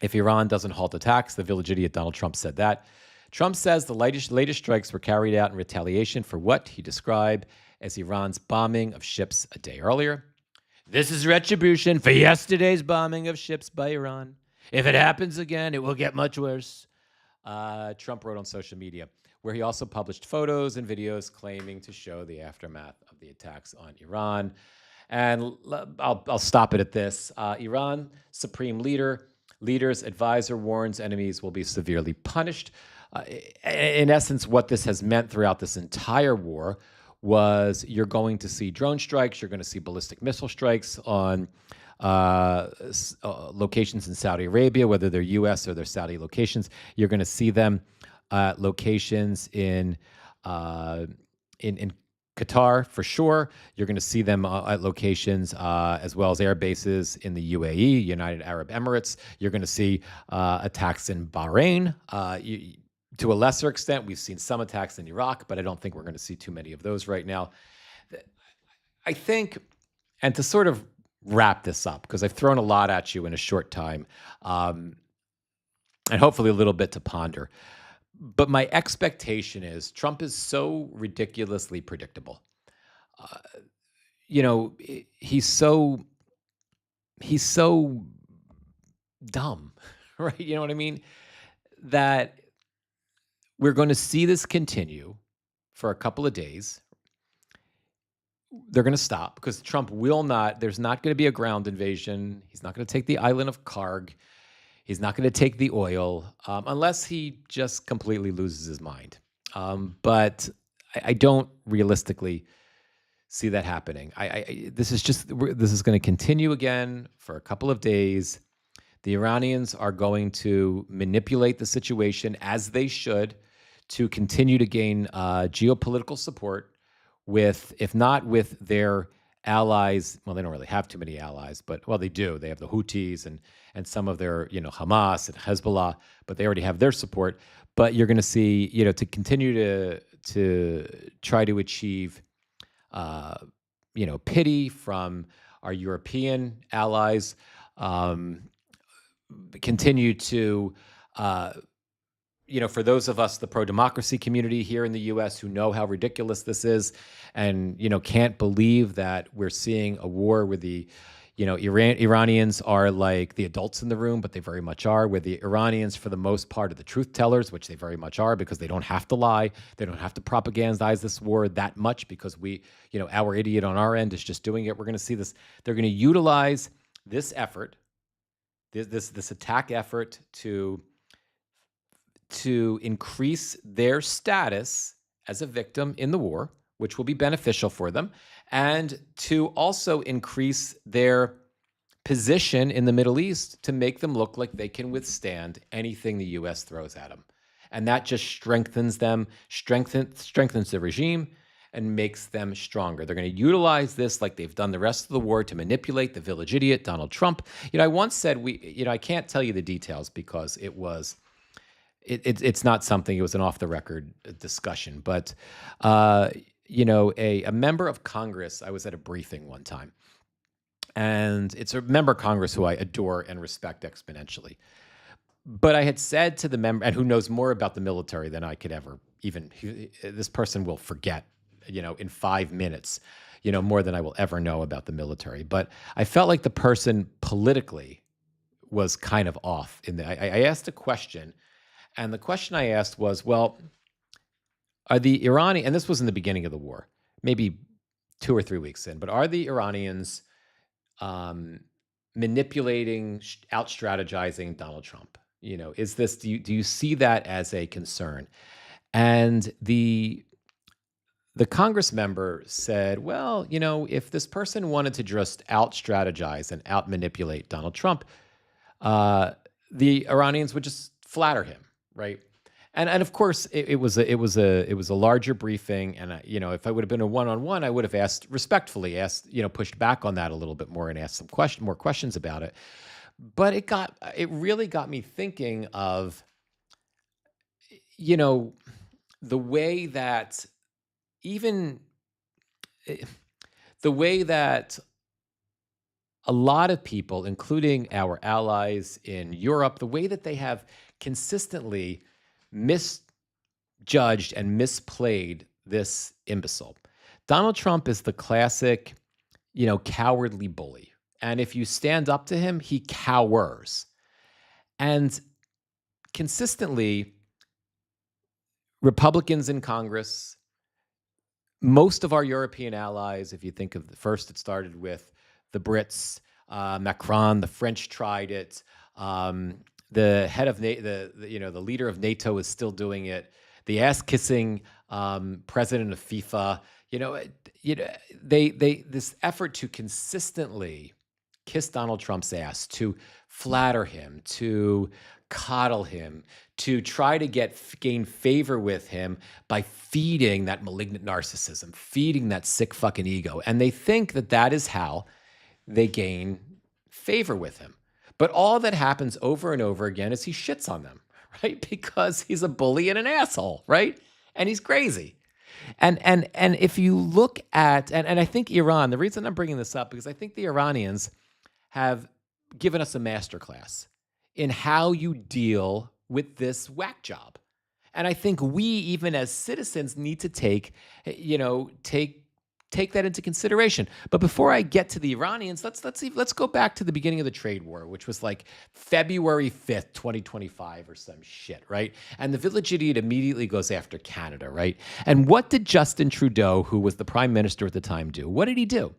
Speaker 1: if Iran doesn't halt attacks. The village idiot Donald Trump said that. Trump says the latest strikes were carried out in retaliation for what he described as Iran's bombing of ships a day earlier. This is retribution for yesterday's bombing of ships by Iran. If it happens again, it will get much worse. Trump wrote on social media, where he also published photos and videos claiming to show the aftermath of the attacks on Iran. And I'll stop it at this. Iran Supreme Leader's advisor warns enemies will be severely punished. In essence, what this has meant throughout this entire war was you're going to see drone strikes, you're going to see ballistic missile strikes on locations in Saudi Arabia, whether they're U.S. or they're Saudi locations. You're going to see them locations in Qatar for sure. You're going to see them at locations as well as air bases in the UAE, United Arab Emirates. You're going to see attacks in Bahrain. To a lesser extent, we've seen some attacks in Iraq, but I don't think we're going to see too many of those right now. I think, and to sort of wrap this up, because I've thrown a lot at you in a short time, and hopefully a little bit to ponder. But my expectation is Trump is so ridiculously predictable. You know, he's so dumb, right? You know what I mean? That we're going to see this continue for a couple of days. They're going to stop because Trump will not, there's not going to be a ground invasion. He's not going to take the island of Karg. He's not going to take the oil unless he just completely loses his mind. But I don't realistically see that happening. This is going to continue again for a couple of days. The Iranians are going to manipulate the situation, as they should, to continue to gain geopolitical support with, if not with their allies. Well, they don't really have too many allies, but, well, they do. They have the Houthis and some of their, Hamas and Hezbollah, but they already have their support. But you're going to see, to continue to try to achieve, pity from our European allies, continue to, for those of us, the pro-democracy community here in the U.S. who know how ridiculous this is and, can't believe that we're seeing a war where the, Iranians are like the adults in the room, but they very much are, where the Iranians, for the most part, are the truth tellers, which they very much are, because they don't have to lie. They don't have to propagandize this war that much because we, our idiot on our end is just doing it. We're going to see this. They're going to utilize this effort, this attack effort to increase their status as a victim in the war, which will be beneficial for them, and to also increase their position in the Middle East to make them look like they can withstand anything the U.S. throws at them. And that just strengthens them, strengthens the regime, and makes them stronger. They're going to utilize this like they've done the rest of the war to manipulate the village idiot, Donald Trump. I once said, I can't tell you the details because it was, it's not something, it was an off-the-record discussion. But, a member of Congress, I was at a briefing one time, and it's a member of Congress who I adore and respect exponentially. But I had said to the member, and who knows more about the military than I could ever this person will forget, in 5 minutes, more than I will ever know about the military. But I felt like the person politically was kind of off. I asked a question, and the question I asked was, well, are the Iranian, and this was in the beginning of the war, maybe 2 or 3 weeks in, but are the Iranians manipulating, out-strategizing Donald Trump? Is this, do you see that as a concern? And the Congress member said, well, if this person wanted to just out-strategize and out-manipulate Donald Trump, the Iranians would just flatter him, right? And of course, it was a larger briefing, and if I would have been a one-on-one, I would have respectfully asked, pushed back on that a little bit more and asked some more questions about it. But it really got me thinking of, the way that a lot of people, including our allies in Europe, the way that they have consistently misjudged and misplayed this imbecile. Donald Trump is the classic, cowardly bully. And if you stand up to him, he cowers. And consistently, Republicans in Congress, most of our European allies, if you think of first, it started with the Brits, Macron, the French tried it. The head of the leader of NATO is still doing it. The ass-kissing president of FIFA, this effort to consistently kiss Donald Trump's ass, to flatter him, to coddle him, to try to gain favor with him by feeding that malignant narcissism, feeding that sick fucking ego. And they think that that is how they gain favor with him. But all that happens over and over again is he shits on them, right? Because he's a bully and an asshole, right? And he's crazy. And if you look at, and I think Iran, the reason I'm bringing this up, because I think the Iranians have given us a masterclass in how you deal with this whack job. And I think we, even as citizens, need to take that into consideration. But before I get to the Iranians, let's go back to the beginning of the trade war, which was like February 5th, 2025 or some shit, right? And the Village Idiot immediately goes after Canada, right? And what did Justin Trudeau, who was the prime minister at the time, do? What did he do?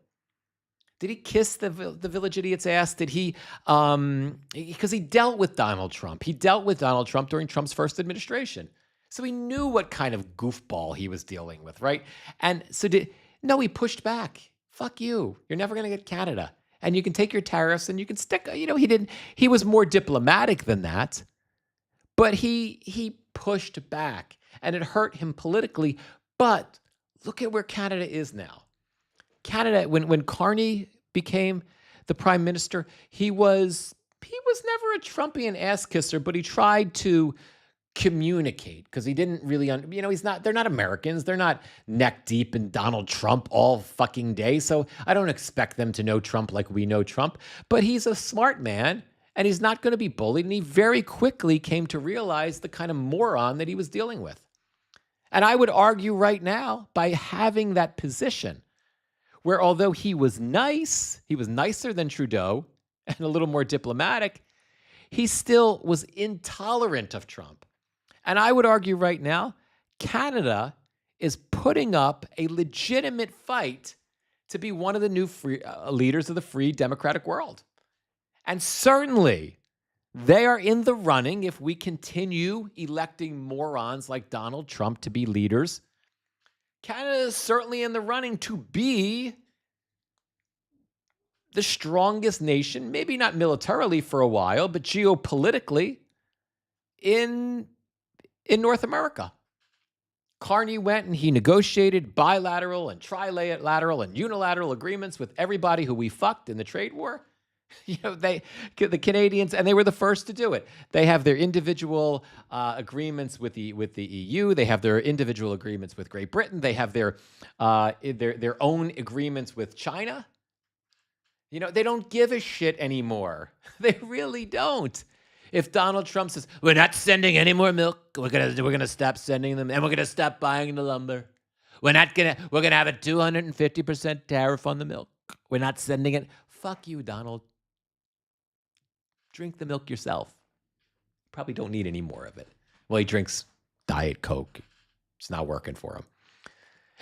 Speaker 1: Did he kiss the Village Idiot's ass? Did he, because he dealt with Donald Trump. He dealt with Donald Trump during Trump's first administration. So he knew what kind of goofball he was dealing with, right? And so no, he pushed back. Fuck you. You're never going to get Canada. And you can take your tariffs and you can stick, he was more diplomatic than that. But he pushed back and it hurt him politically. But look at where Canada is now. Canada, when Carney became the prime minister, he was never a Trumpian ass kisser, but he tried to communicate because he didn't really, they're not Americans. They're not neck deep in Donald Trump all fucking day. So I don't expect them to know Trump like we know Trump, but he's a smart man and he's not going to be bullied. And he very quickly came to realize the kind of moron that he was dealing with. And I would argue right now, by having that position where although he was nicer than Trudeau and a little more diplomatic, he still was intolerant of Trump. And I would argue right now, Canada is putting up a legitimate fight to be one of the new leaders of the free democratic world. And certainly, they are in the running if we continue electing morons like Donald Trump to be leaders. Canada is certainly in the running to be the strongest nation, maybe not militarily for a while, but geopolitically in North America. Carney went and he negotiated bilateral and trilateral and unilateral agreements with everybody who we fucked in the trade war. The Canadians, and they were the first to do it. They have their individual agreements with the EU. They have their individual agreements with Great Britain. They have their own agreements with China. They don't give a shit anymore. They really don't. If Donald Trump says, we're not sending any more milk, we're gonna stop sending them, and we're gonna stop buying the lumber. We're gonna have a 250% tariff on the milk. We're not sending it. Fuck you, Donald. Drink the milk yourself. Probably don't need any more of it. Well, he drinks Diet Coke. It's not working for him.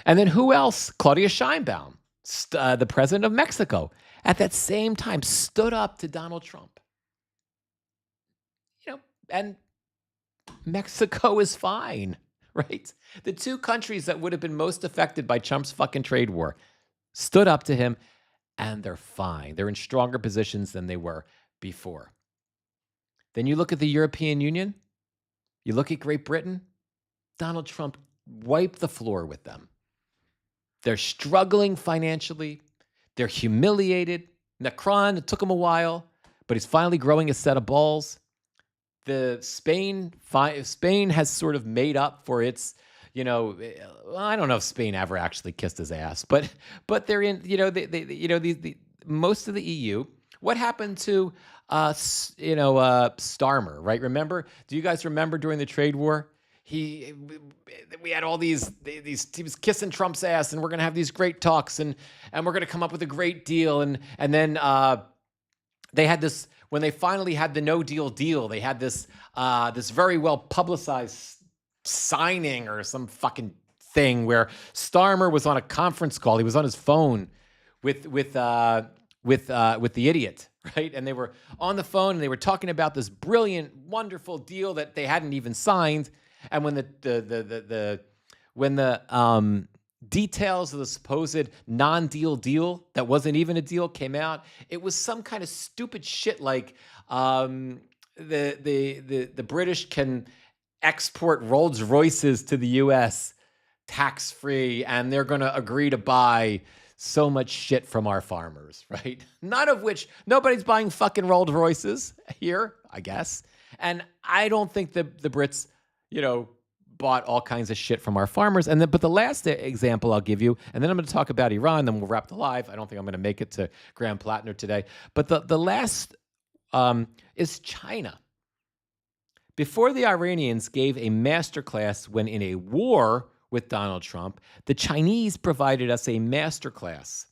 Speaker 1: And then who else? Claudia Sheinbaum, the president of Mexico, at that same time stood up to Donald Trump. And Mexico is fine, right? The two countries that would have been most affected by Trump's fucking trade war stood up to him, and they're fine. They're in stronger positions than they were before. Then you look at the European Union, you look at Great Britain, Donald Trump wiped the floor with them. They're struggling financially. They're humiliated. Macron, it took him a while, but he's finally growing a set of balls. Spain has sort of made up for its, I don't know if Spain ever actually kissed his ass, but they're in, the most of the EU. What happened to, Starmer, right? Remember? Do you guys remember during the trade war? We had all these, he was kissing Trump's ass, and we're going to have these great talks, and we're going to come up with a great deal. And then they had this, when they finally had the no deal, they had this very well publicized signing or some fucking thing where Starmer was on a conference call. He was on his phone with the idiot, right? And they were on the phone and they were talking about this brilliant, wonderful deal that they hadn't even signed. And when the details of the supposed non-deal deal that wasn't even a deal came out, it was some kind of stupid shit like the British can export Rolls Royces to the U.S. tax-free, and they're going to agree to buy so much shit from our farmers, right? None of which, nobody's buying fucking Rolls Royces here, I guess. And I don't think the Brits, bought all kinds of shit from our farmers. But the last example I'll give you, and then I'm going to talk about Iran, then we'll wrap the live. I don't think I'm going to make it to Graham Platner today. But the last is China. Before the Iranians gave a masterclass when in a war with Donald Trump, the Chinese provided us a masterclass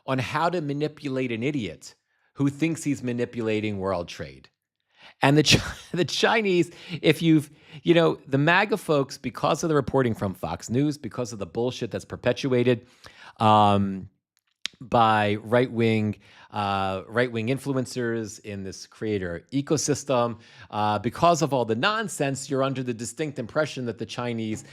Speaker 1: on how to manipulate an idiot who thinks he's manipulating world trade. And the Chinese, if you've, the MAGA folks, because of the reporting from Fox News, because of the bullshit that's perpetuated by right-wing influencers in this creator ecosystem, because of all the nonsense, you're under the distinct impression that the Chinese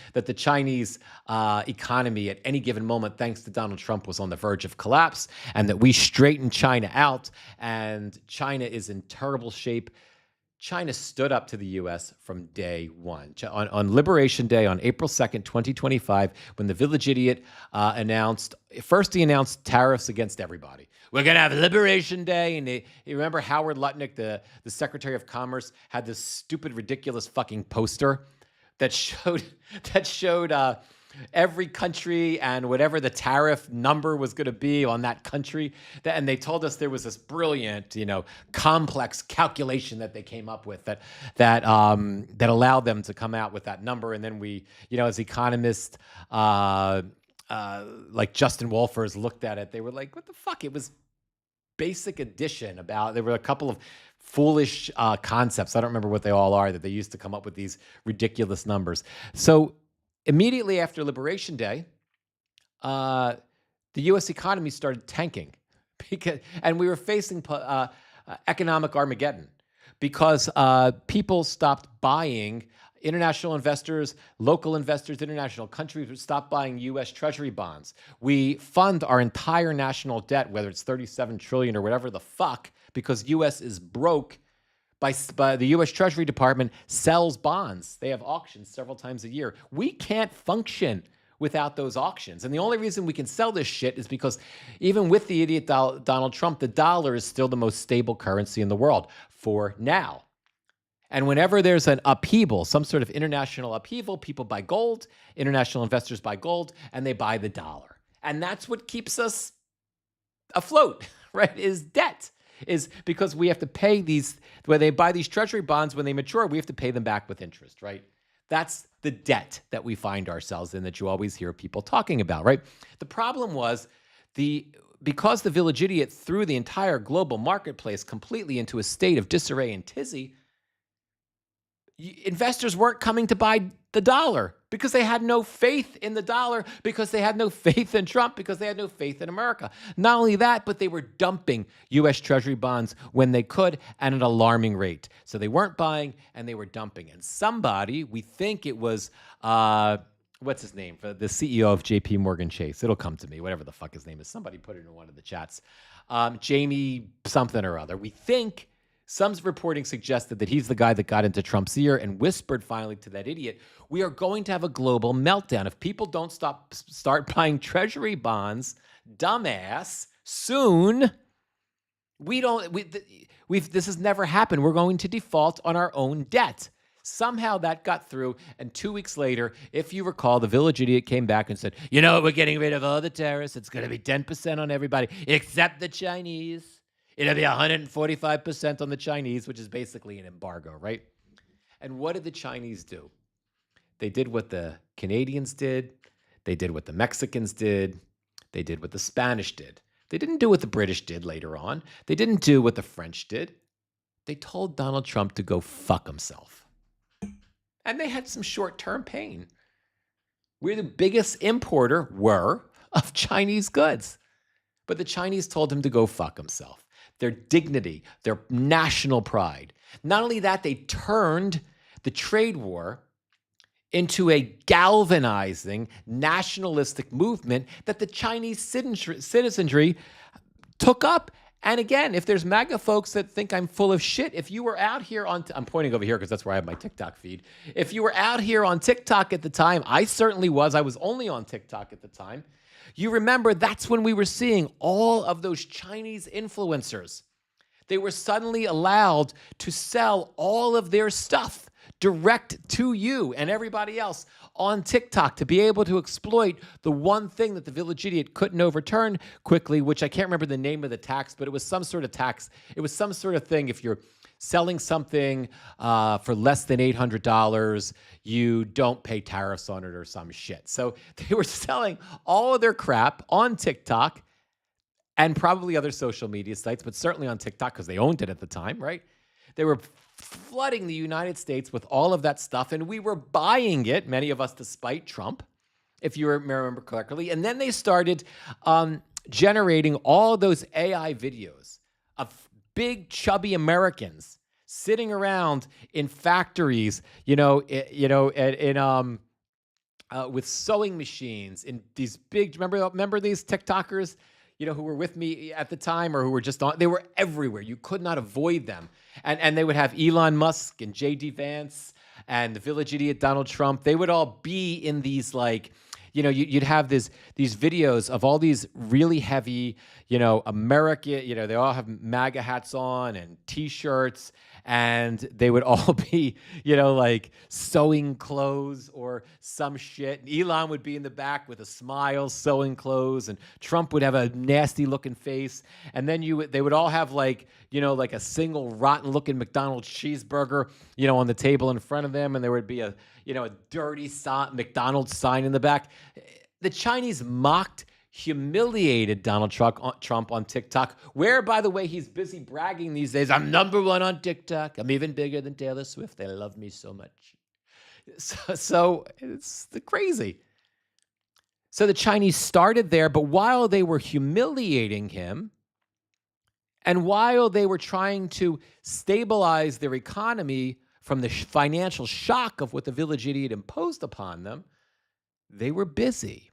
Speaker 1: economy at any given moment, thanks to Donald Trump, was on the verge of collapse, and that we straightened China out, and China is in terrible shape. China stood up to the U.S. from day one. On Liberation Day, on April 2nd, 2025, when the village idiot announced tariffs against everybody. We're going to have Liberation Day. And you remember Howard Lutnick, the Secretary of Commerce, had this stupid, ridiculous fucking poster that showed every country and whatever the tariff number was going to be on that country. And they told us there was this brilliant, complex calculation that they came up with that allowed them to come out with that number. And then we, as economists like Justin Wolfers looked at it, they were like, what the fuck? It was basic addition there were a couple of foolish concepts. I don't remember what they all are that they used to come up with these ridiculous numbers. So immediately after Liberation Day, the U.S. economy started tanking, and we were facing economic Armageddon because people stopped buying. International investors, local investors, international countries would stop buying U.S. Treasury bonds. We fund our entire national debt, whether it's $37 trillion or whatever the fuck, because U.S. is broke. By the U.S. Treasury Department sells bonds. They have auctions several times a year. We can't function without those auctions. And the only reason we can sell this shit is because even with the idiot Donald Trump, the dollar is still the most stable currency in the world for now. And whenever there's an upheaval, some sort of international upheaval, people buy gold, international investors buy gold, and they buy the dollar. And that's what keeps us afloat, right, is debt. Is because we have to pay these, when they buy these treasury bonds, when they mature, we have to pay them back with interest, right? That's the debt that we find ourselves in that you always hear people talking about, right? The problem was because the village idiot threw the entire global marketplace completely into a state of disarray and tizzy, investors weren't coming to buy the dollar because they had no faith in the dollar, because they had no faith in Trump, because they had no faith in America. Not only that, but they were dumping U.S. Treasury bonds when they could at an alarming rate. So they weren't buying and they were dumping. And somebody, we think it was, what's his name? The CEO of JP Morgan Chase. It'll come to me, whatever the fuck his name is. Somebody put it in one of the chats. Jamie something or other. We think some reporting suggested that he's the guy that got into Trump's ear and whispered finally to that idiot, we are going to have a global meltdown. If people don't start buying treasury bonds, dumbass, soon, this has never happened. We're going to default on our own debt. Somehow that got through, and 2 weeks later, if you recall, the village idiot came back and said, we're getting rid of all the tariffs. It's going to be 10% on everybody except the Chinese. It'll be 145% on the Chinese, which is basically an embargo, right? And what did the Chinese do? They did what the Canadians did. They did what the Mexicans did. They did what the Spanish did. They didn't do what the British did later on. They didn't do what the French did. They told Donald Trump to go fuck himself. And they had some short-term pain. We're the biggest importer, of Chinese goods. But the Chinese told him to go fuck himself. Their dignity, their national pride. Not only that, they turned the trade war into a galvanizing nationalistic movement that the Chinese citizenry took up. And again, if there's MAGA folks that think I'm full of shit, if you were out here I'm pointing over here because that's where I have my TikTok feed. If you were out here on TikTok at the time, I certainly was. I was only on TikTok at the time. You remember that's when we were seeing all of those Chinese influencers. They were suddenly allowed to sell all of their stuff direct to you and everybody else on TikTok to be able to exploit the one thing that the Village Idiot couldn't overturn quickly, which I can't remember the name of the tax, but it was some sort of tax. It was some sort of thing. If you're selling something for less than $800, you don't pay tariffs on it or some shit. So they were selling all of their crap on TikTok and probably other social media sites, but certainly on TikTok because they owned it at the time, right? They were flooding the United States with all of that stuff, and we were buying it, many of us despite Trump, if you remember correctly. And then they started generating all those AI videos of big, chubby Americans sitting around in factories, with sewing machines in these big. Remember these TikTokers, who were with me at the time or who were just on. They were everywhere. You could not avoid them, and they would have Elon Musk and J.D. Vance and the Village Idiot Donald Trump. They would all be in these you'd have these videos of all these really heavy, America, they all have MAGA hats on and T-shirts, and they would all be, sewing clothes or some shit. And Elon would be in the back with a smile, sewing clothes, and Trump would have a nasty looking face. And then they would all have like a single rotten looking McDonald's cheeseburger, on the table in front of them. And there would be a dirty McDonald's sign in the back. The Chinese mocked, humiliated Donald Trump on TikTok, where, by the way, he's busy bragging these days. I'm #1 on TikTok. I'm even bigger than Taylor Swift. They love me so much. So it's crazy. So the Chinese started there, but while they were humiliating him and while they were trying to stabilize their economy from the financial shock of what the Village Idiot imposed upon them, they were busy.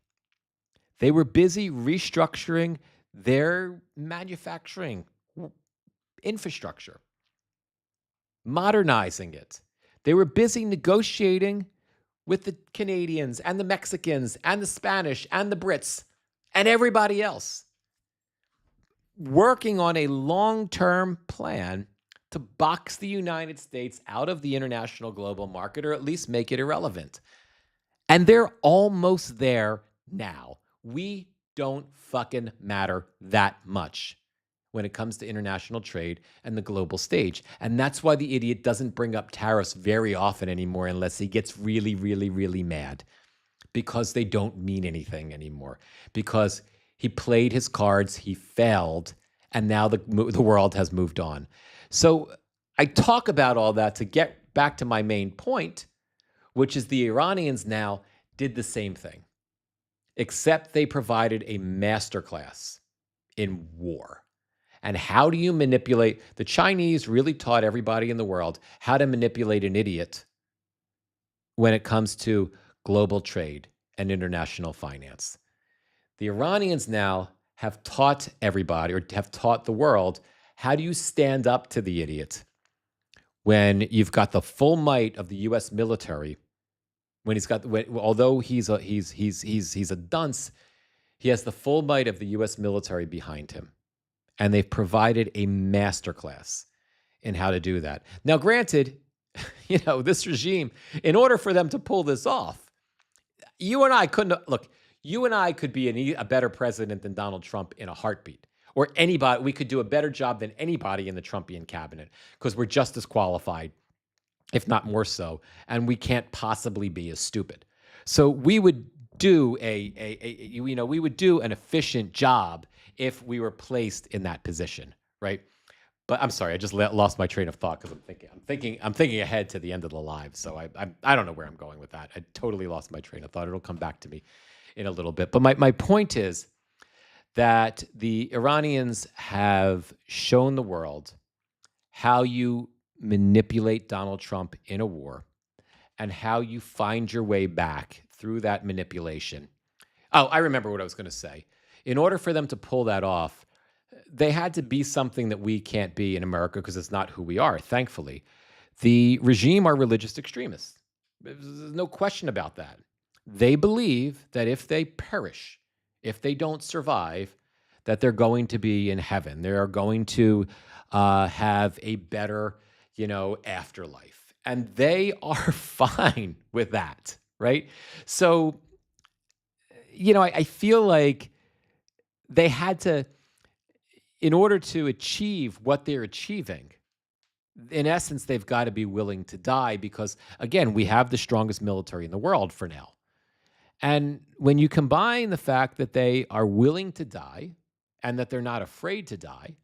Speaker 1: They were busy restructuring their manufacturing infrastructure, modernizing it. They were busy negotiating with the Canadians and the Mexicans and the Spanish and the Brits and everybody else, working on a long-term plan to box the United States out of the international global market, or at least make it irrelevant. And they're almost there now. We don't fucking matter that much when it comes to international trade and the global stage. And that's why the idiot doesn't bring up tariffs very often anymore unless he gets really, really, really mad, because they don't mean anything anymore. Because he played his cards, he failed, and now the world has moved on. So I talk about all that to get back to my main point, which is the Iranians now did the same thing, except they provided a masterclass in war. And how do you manipulate? The Chinese really taught everybody in the world how to manipulate an idiot when it comes to global trade and international finance. The Iranians now have taught everybody, or have taught the world, how do you stand up to the idiot when you've got the full might of the U.S. military? Although he's a dunce, he has the full might of the U.S. military behind him, and they've provided a masterclass in how to do that. Now, granted, this regime, in order for them to pull this off, you and I could be a better president than Donald Trump in a heartbeat, or anybody. We could do a better job than anybody in the Trumpian cabinet because we're just as qualified, if not more so, and we can't possibly be as stupid. So we would do we would do an efficient job if we were placed in that position, right? But I'm sorry, I just lost my train of thought because I'm thinking ahead to the end of the live. So I don't know where I'm going with that. I totally lost my train of thought. It'll come back to me in a little bit. But my point is that the Iranians have shown the world how you manipulate Donald Trump in a war and how you find your way back through that manipulation. Oh, I remember what I was going to say. In order for them to pull that off, they had to be something that we can't be in America because it's not who we are, thankfully. The regime are religious extremists. There's no question about that. They believe that if they perish, if they don't survive, that they're going to be in heaven. They are going to have a better, afterlife. And they are fine with that, right? So, I feel like they had to, in order to achieve what they're achieving, in essence, they've got to be willing to die because, again, we have the strongest military in the world for now. And when you combine the fact that they are willing to die and that they're not afraid to die,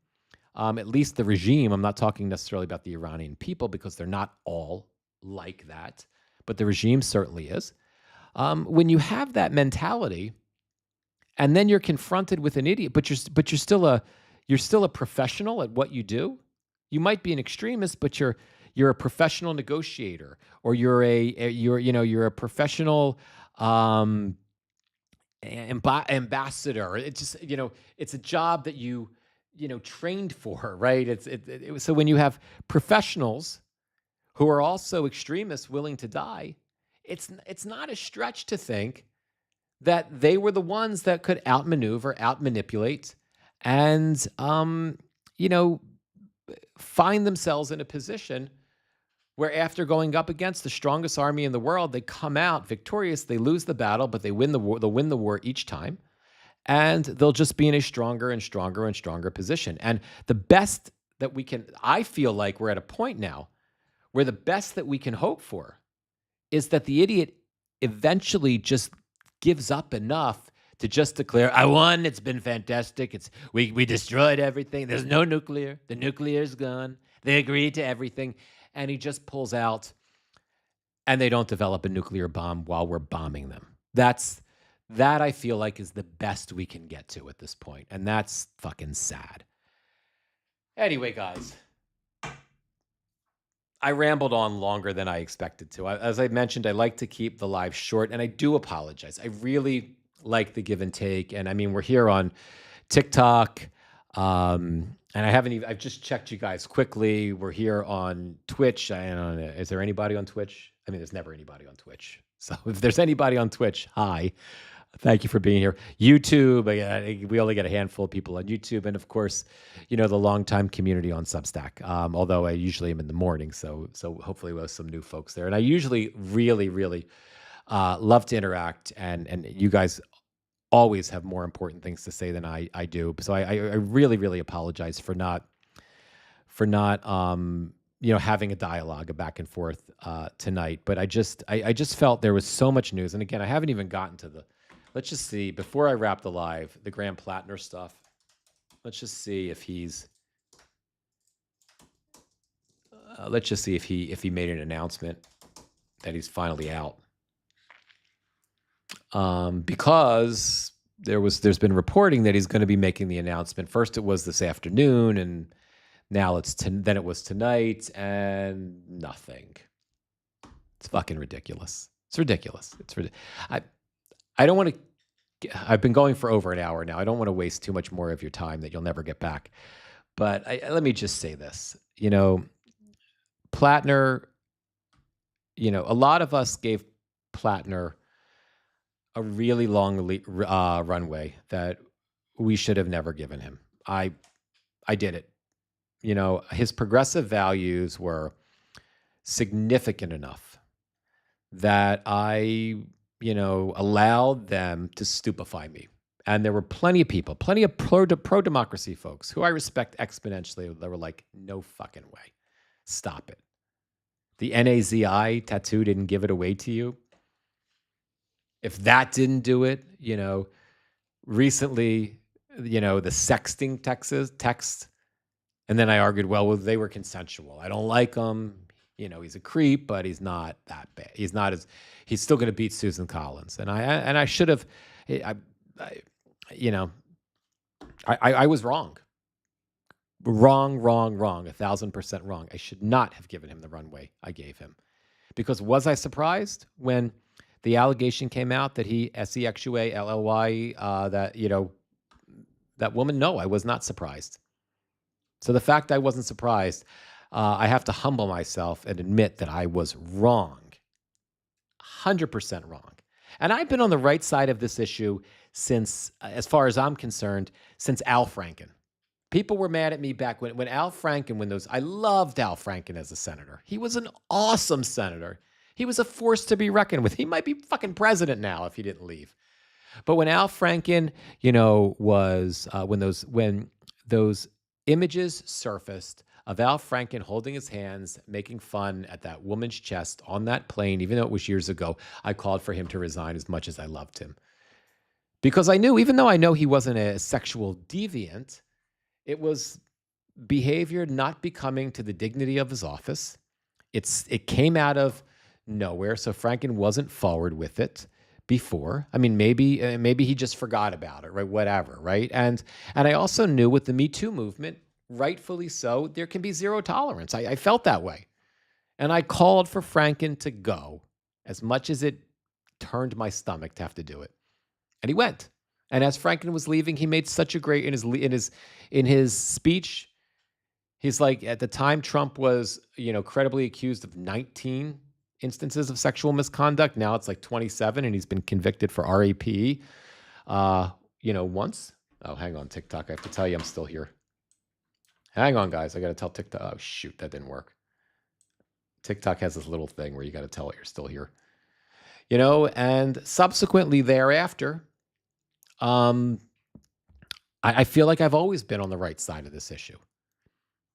Speaker 1: at least the regime, I'm not talking necessarily about the Iranian people because they're not all like that, but the regime certainly is. When you have that mentality, and then you're confronted with an idiot, but you're still a professional at what you do. You might be an extremist, but you're a professional negotiator, or you're a professional ambassador. It's just it's a job that you trained for, right? So when you have professionals who are also extremists willing to die, it's not a stretch to think that they were the ones that could outmaneuver, outmanipulate, and find themselves in a position where, after going up against the strongest army in the world, they come out victorious. They lose the battle, but they win the war. They'll win the war each time, and they'll just be in a stronger and stronger and stronger position. And the best that we can, I feel like we're at a point now where the best that we can hope for is that the idiot eventually just gives up enough to just declare, "I won. It's been fantastic. We destroyed everything. There's no nuclear. The nuclear's gone. They agreed to everything," and he just pulls out, and they don't develop a nuclear bomb while we're bombing them. That I feel like is the best we can get to at this point, and that's fucking sad. Anyway, guys, I rambled on longer than I expected to. As I mentioned, I like to keep the live short, and I do apologize. I really like the give and take. And I mean, we're here on TikTok, and I've just checked you guys quickly. We're here on Twitch. I don't know, is there anybody on Twitch? I mean, there's never anybody on Twitch. So if there's anybody on Twitch, hi. Thank you for being here. YouTube, we only get a handful of people on YouTube. And of course, the longtime community on Substack. Although I usually am in the morning, so hopefully we'll have some new folks there. And I usually really, really love to interact. And you guys always have more important things to say than I do. So I really, really apologize for not having a dialogue, a back and forth tonight. But I just felt there was so much news. And again, I haven't even gotten to let's just see, before I wrap the live, the Graham Platner stuff. Let's just see if he's, let's just see if he made an announcement that he's finally out. Because there's been reporting that he's going to be making the announcement. First it was this afternoon, and now then it was tonight, and nothing. It's fucking ridiculous. It's ridiculous. I don't want to. I've been going for over an hour now. I don't want to waste too much more of your time that you'll never get back. But let me just say this. Platner. A lot of us gave Platner a really long runway that we should have never given him. I did it. His progressive values were significant enough that I allowed them to stupefy me. And there were plenty of people, plenty of pro-democracy folks who I respect exponentially that were like, no fucking way. Stop it. The NAZI tattoo didn't give it away to you. If that didn't do it, recently, the sexting text. And then I argued, well, they were consensual. I don't like him. He's a creep, but he's not that bad. He's still going to beat Susan Collins. And I should have, I was wrong. Wrong, 1,000% wrong. I should not have given him the runway I gave him. Because was I surprised when the allegation came out that he, SEXUALLY, that woman? No, I was not surprised. So the fact I wasn't surprised, I have to humble myself and admit that I was wrong. 100% wrong. And I've been on the right side of this issue since, as far as I'm concerned, since Al Franken. People were mad at me back when Al Franken, I loved Al Franken as a senator. He was an awesome senator. He was a force to be reckoned with. He might be fucking president now if he didn't leave. But when Al Franken, when those images surfaced of Al Franken holding his hands, making fun at that woman's chest on that plane, even though it was years ago, I called for him to resign as much as I loved him. Because I knew, even though I know he wasn't a sexual deviant, it was behavior not becoming to the dignity of his office. It came out of nowhere, so Franken wasn't forward with it before. I mean, maybe he just forgot about it, right? Whatever, right? And I also knew with the Me Too movement, rightfully so, there can be zero tolerance. I felt that way. And I called for Franken to go, as much as it turned my stomach to have to do it. And he went. And as Franken was leaving, he made such a great in his speech. He's like, at the time, Trump was credibly accused of 19 instances of sexual misconduct. Now it's like 27, and he's been convicted for RAPE. Once. Oh, hang on, TikTok. I have to tell you, I'm still here. Hang on, guys. I got to tell TikTok. Oh shoot, that didn't work. TikTok has this little thing where you got to tell it you're still here. And subsequently thereafter. I feel like I've always been on the right side of this issue,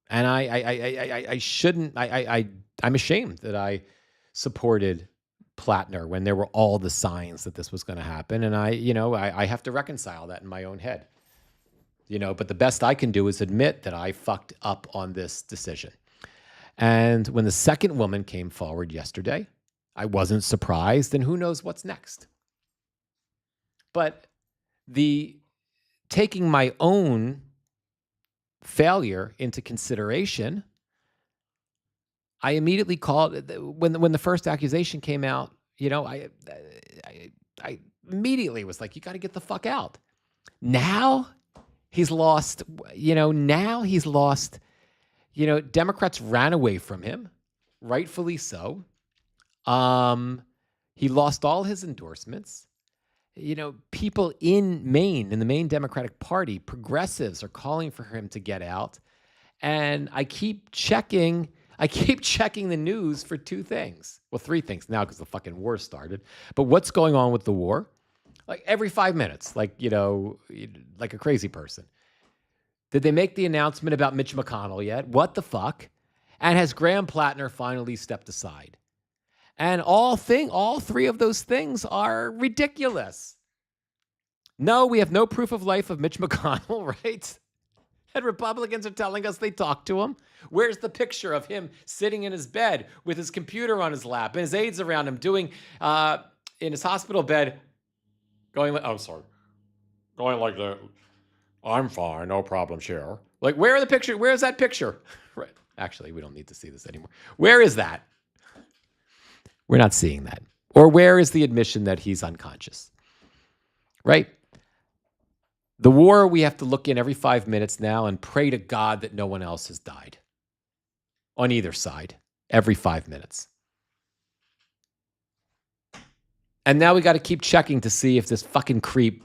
Speaker 1: and I shouldn't. I'm ashamed that I supported Platner when there were all the signs that this was going to happen, and I have to reconcile that in my own head. But the best I can do is admit that I fucked up on this decision. And when the second woman came forward yesterday, I wasn't surprised, and who knows what's next. But the taking my own failure into consideration, I immediately called when the first accusation came out. I immediately was like, "You got to get the fuck out." Now he's lost. Democrats ran away from him, rightfully so. He lost all his endorsements. People in Maine, in the Maine Democratic Party, progressives are calling for him to get out. And I keep checking the news for two things. Well, three things now because the fucking war started. But what's going on with the war? Like every 5 minutes, like a crazy person. Did they make the announcement about Mitch McConnell yet? What the fuck? And has Graham Platner finally stepped aside? And all three of those things are ridiculous. No, we have no proof of life of Mitch McConnell, right? And Republicans are telling us they talked to him. Where's the picture of him sitting in his bed with his computer on his lap and his aides around him doing, in his hospital bed, going like, I'm sorry, going like the, I'm fine, no problem, Cher. Like, where are the picture? Where is that picture? Right. Actually, we don't need to see this anymore. Where is that? We're not seeing that. Or where is the admission that he's unconscious? Right? The war, we have to look in every 5 minutes now and pray to God that no one else has died. On either side. Every 5 minutes. And now we got to keep checking to see if this fucking creep,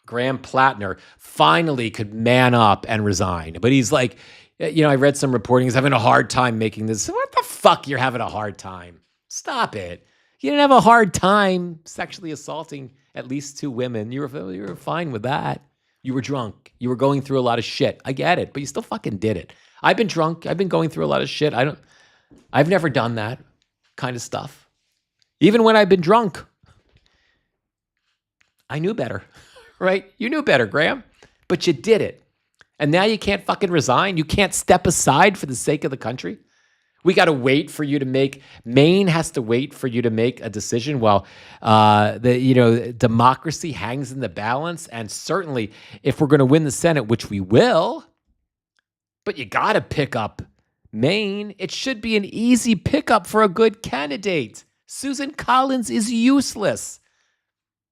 Speaker 1: Graham Platner, finally could man up and resign. But he's like, I read some reporting, he's having a hard time making this. What the fuck you're having a hard time? Stop it. You didn't have a hard time sexually assaulting at least 2 women. You were fine with that. You were drunk. You were going through a lot of shit. I get it, but you still fucking did it. I've been drunk. I've been going through a lot of shit. I've never done that kind of stuff. Even when I've been drunk. I knew better, right? You knew better, Graham, but you did it. And now you can't fucking resign. You can't step aside for the sake of the country. We got to wait for you to make, Maine has to wait for you to make a decision while democracy hangs in the balance. And certainly if we're going to win the Senate, which we will, but you got to pick up Maine. It should be an easy pickup for a good candidate. Susan Collins is useless.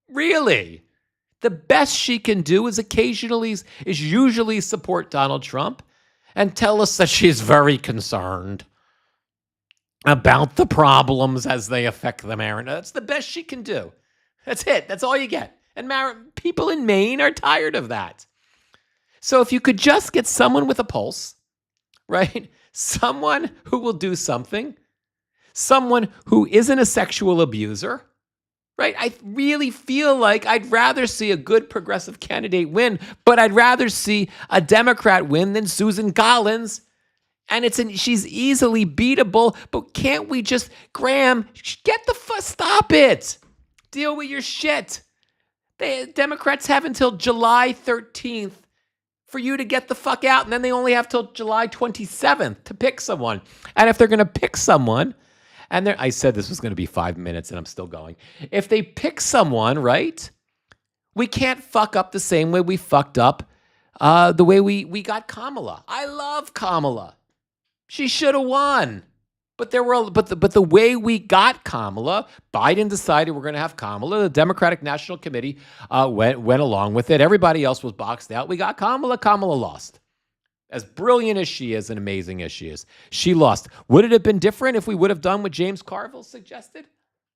Speaker 1: Really. The best she can do is usually support Donald Trump and tell us that she's very concerned about the problems as they affect the Marin. That's the best she can do. That's it. That's all you get. And people in Maine are tired of that. So if you could just get someone with a pulse, right? Someone who will do something, someone who isn't a sexual abuser, right? I really feel like I'd rather see a good progressive candidate win, but I'd rather see a Democrat win than Susan Collins. And she's easily beatable, but can't we just, Graham, stop it. Deal with your shit. The Democrats have until July 13th for you to get the fuck out, and then they only have till July 27th to pick someone. And if they're going to pick someone, and I said this was going to be 5 minutes, and I'm still going. If they pick someone, right, we can't fuck up the same way we fucked up the way we got Kamala. I love Kamala. She should have won. But the way we got Kamala, Biden decided we're going to have Kamala. The Democratic National Committee went along with it. Everybody else was boxed out. We got Kamala. Kamala lost. As brilliant as she is and amazing as she is, she lost. Would it have been different if we would have done what James Carville suggested?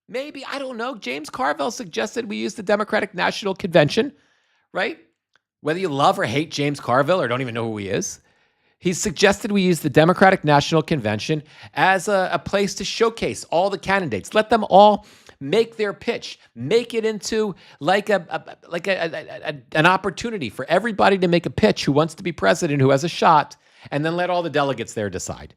Speaker 1: Maybe. I don't know. James Carville suggested we use the Democratic National Convention, right? Whether you love or hate James Carville or don't even know who he is, he suggested we use the Democratic National Convention as a place to showcase all the candidates. Let them all make their pitch. Make it into like an opportunity for everybody to make a pitch who wants to be president, who has a shot, and then let all the delegates there decide.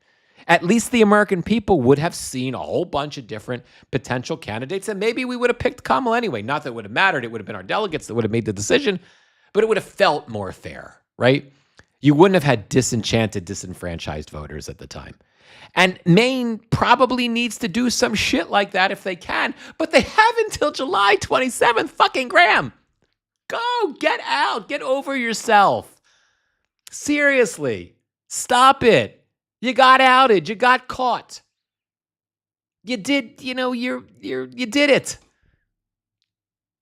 Speaker 1: At least the American people would have seen a whole bunch of different potential candidates, and maybe we would have picked Kamala anyway. Not that it would have mattered. It would have been our delegates that would have made the decision, but it would have felt more fair, right? You wouldn't have had disenchanted, disenfranchised voters at the time. And Maine probably needs to do some shit like that if they can, but they have until July 27th. Fucking Graham. Go, get out, get over yourself. Seriously, stop it. You got outed, you got caught. You did, you did it.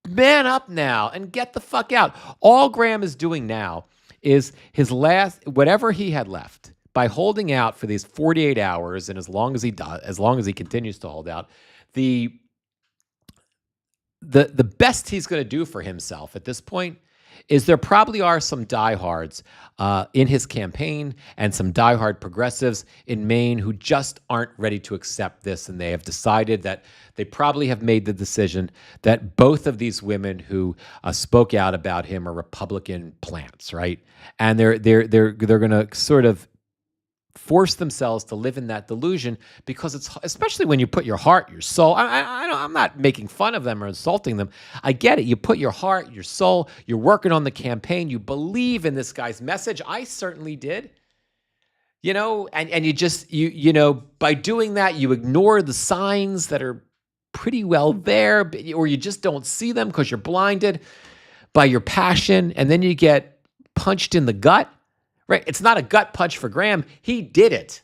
Speaker 1: Man up now and get the fuck out. All Graham is doing now is his last, whatever he had left, by holding out for these 48 hours, and as long as he continues to hold out, the best he's going to do for himself at this point is there probably are some diehards in his campaign and some diehard progressives in Maine who just aren't ready to accept this, and they have decided that they probably have made the decision that both of these women who spoke out about him are Republican plants, right? And they're going to sort of force themselves to live in that delusion, because it's, especially when you put your heart, your soul, I'm not making fun of them or insulting them. I get it. You put your heart, your soul, you're working on the campaign. You believe in this guy's message. I certainly did. And you just, by doing that, you ignore the signs that are pretty well there, or you just don't see them because you're blinded by your passion, and then you get punched in the gut. Right? It's not a gut punch for Graham. He did it.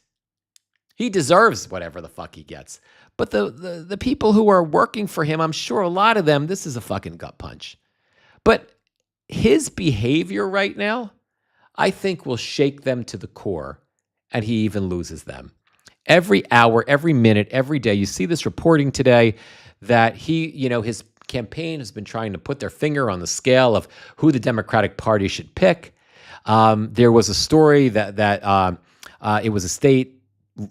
Speaker 1: He deserves whatever the fuck he gets. But the people who are working for him, I'm sure a lot of them, this is a fucking gut punch. But his behavior right now, I think, will shake them to the core, and he even loses them. Every hour, every minute, every day, you see this reporting today that his campaign has been trying to put their finger on the scale of who the Democratic Party should pick. There was a story that it was a state,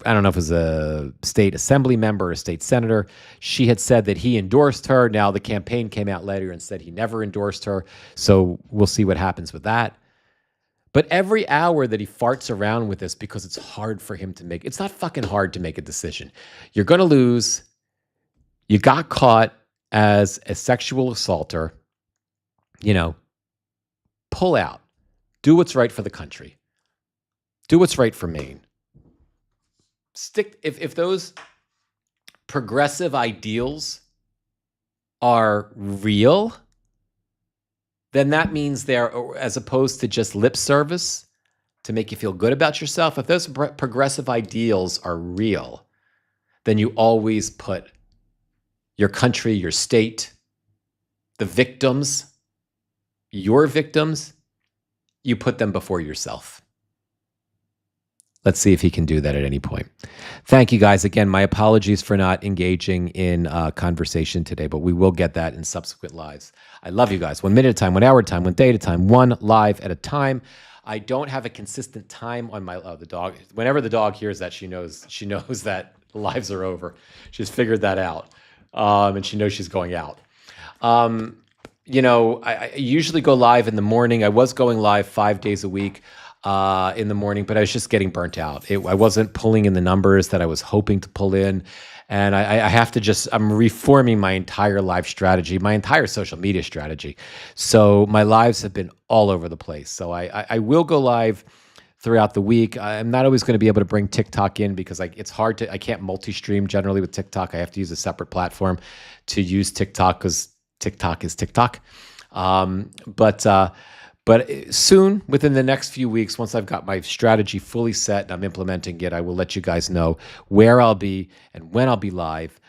Speaker 1: I don't know if it was a state assembly member or a state senator. She had said that he endorsed her. Now the campaign came out later and said he never endorsed her. So we'll see what happens with that. But every hour that he farts around with this, because it's hard for him to make, it's not fucking hard to make a decision. You're going to lose. You got caught as a sexual assaulter. Pull out. Do what's right for the country. Do what's right for Maine. If those progressive ideals are real, then that means they're, as opposed to just lip service to make you feel good about yourself, if those progressive ideals are real, then you always put your country, your state, the victims, your victims, you put them before yourself. Let's see if he can do that at any point. Thank you, guys. Again, my apologies for not engaging in conversation today, but we will get that in subsequent lives. I love you guys. 1 minute at a time, 1 hour at a time, 1 day at a time, one live at a time. I don't have a consistent time on my the dog. Whenever the dog hears that, she knows that the lives are over. She's figured that out, and she knows she's going out. I usually go live in the morning. I was going live 5 days a week in the morning, but I was just getting burnt out. I wasn't pulling in the numbers that I was hoping to pull in. And I have to I'm reforming my entire live strategy, my entire social media strategy. So my lives have been all over the place. So I will go live throughout the week. I'm not always going to be able to bring TikTok in because it's hard I can't multi-stream generally with TikTok. I have to use a separate platform to use TikTok because TikTok is TikTok. But soon, within the next few weeks, once I've got my strategy fully set and I'm implementing it, I will let you guys know where I'll be and when I'll be live,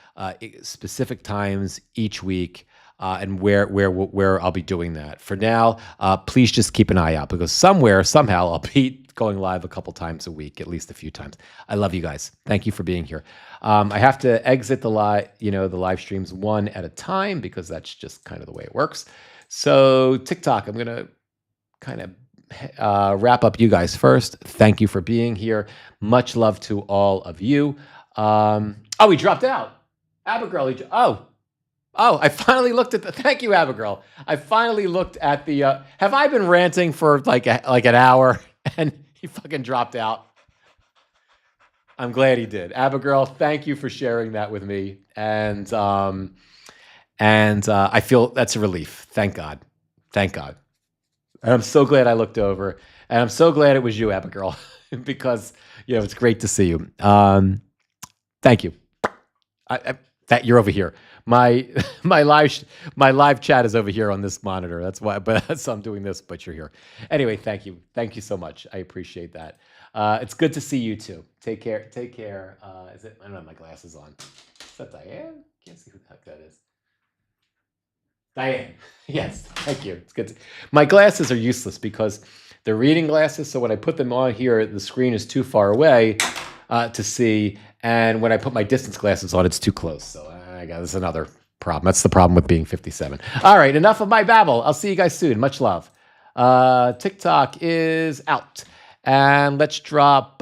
Speaker 1: specific times each week, and where I'll be doing that. For now, please just keep an eye out because somehow, I'll be going live a couple times a week, at least a few times. I love you guys. Thank you for being here. I have to exit the live streams one at a time because that's just kind of the way it works. So TikTok, I'm gonna kind of wrap up you guys first. Thank you for being here. Much love to all of you. He dropped out. Abigail, I finally looked at thank you, Abigail. I finally looked at the, have I been ranting for like an hour and he fucking dropped out? I'm glad he did. Abigail, thank you for sharing that with me. And I feel that's a relief. Thank God. Thank God. And I'm so glad I looked over, and I'm so glad it was you, Abigail, because it's great to see you. Thank you. That you're over here. My live chat is over here on this monitor. That's why, so I'm doing this, but you're here. Anyway, thank you so much. I appreciate that. It's good to see you too. Take care. I don't have my glasses on. Is that Diane? Can't see who the heck that is. Diane. Yes, thank you. It's good. My glasses are useless because they're reading glasses. So when I put them on here, the screen is too far away to see. And when I put my distance glasses on, it's too close. So I got this another problem. That's the problem with being 57. All right, enough of my babble. I'll see you guys soon. Much love. TikTok is out. And let's drop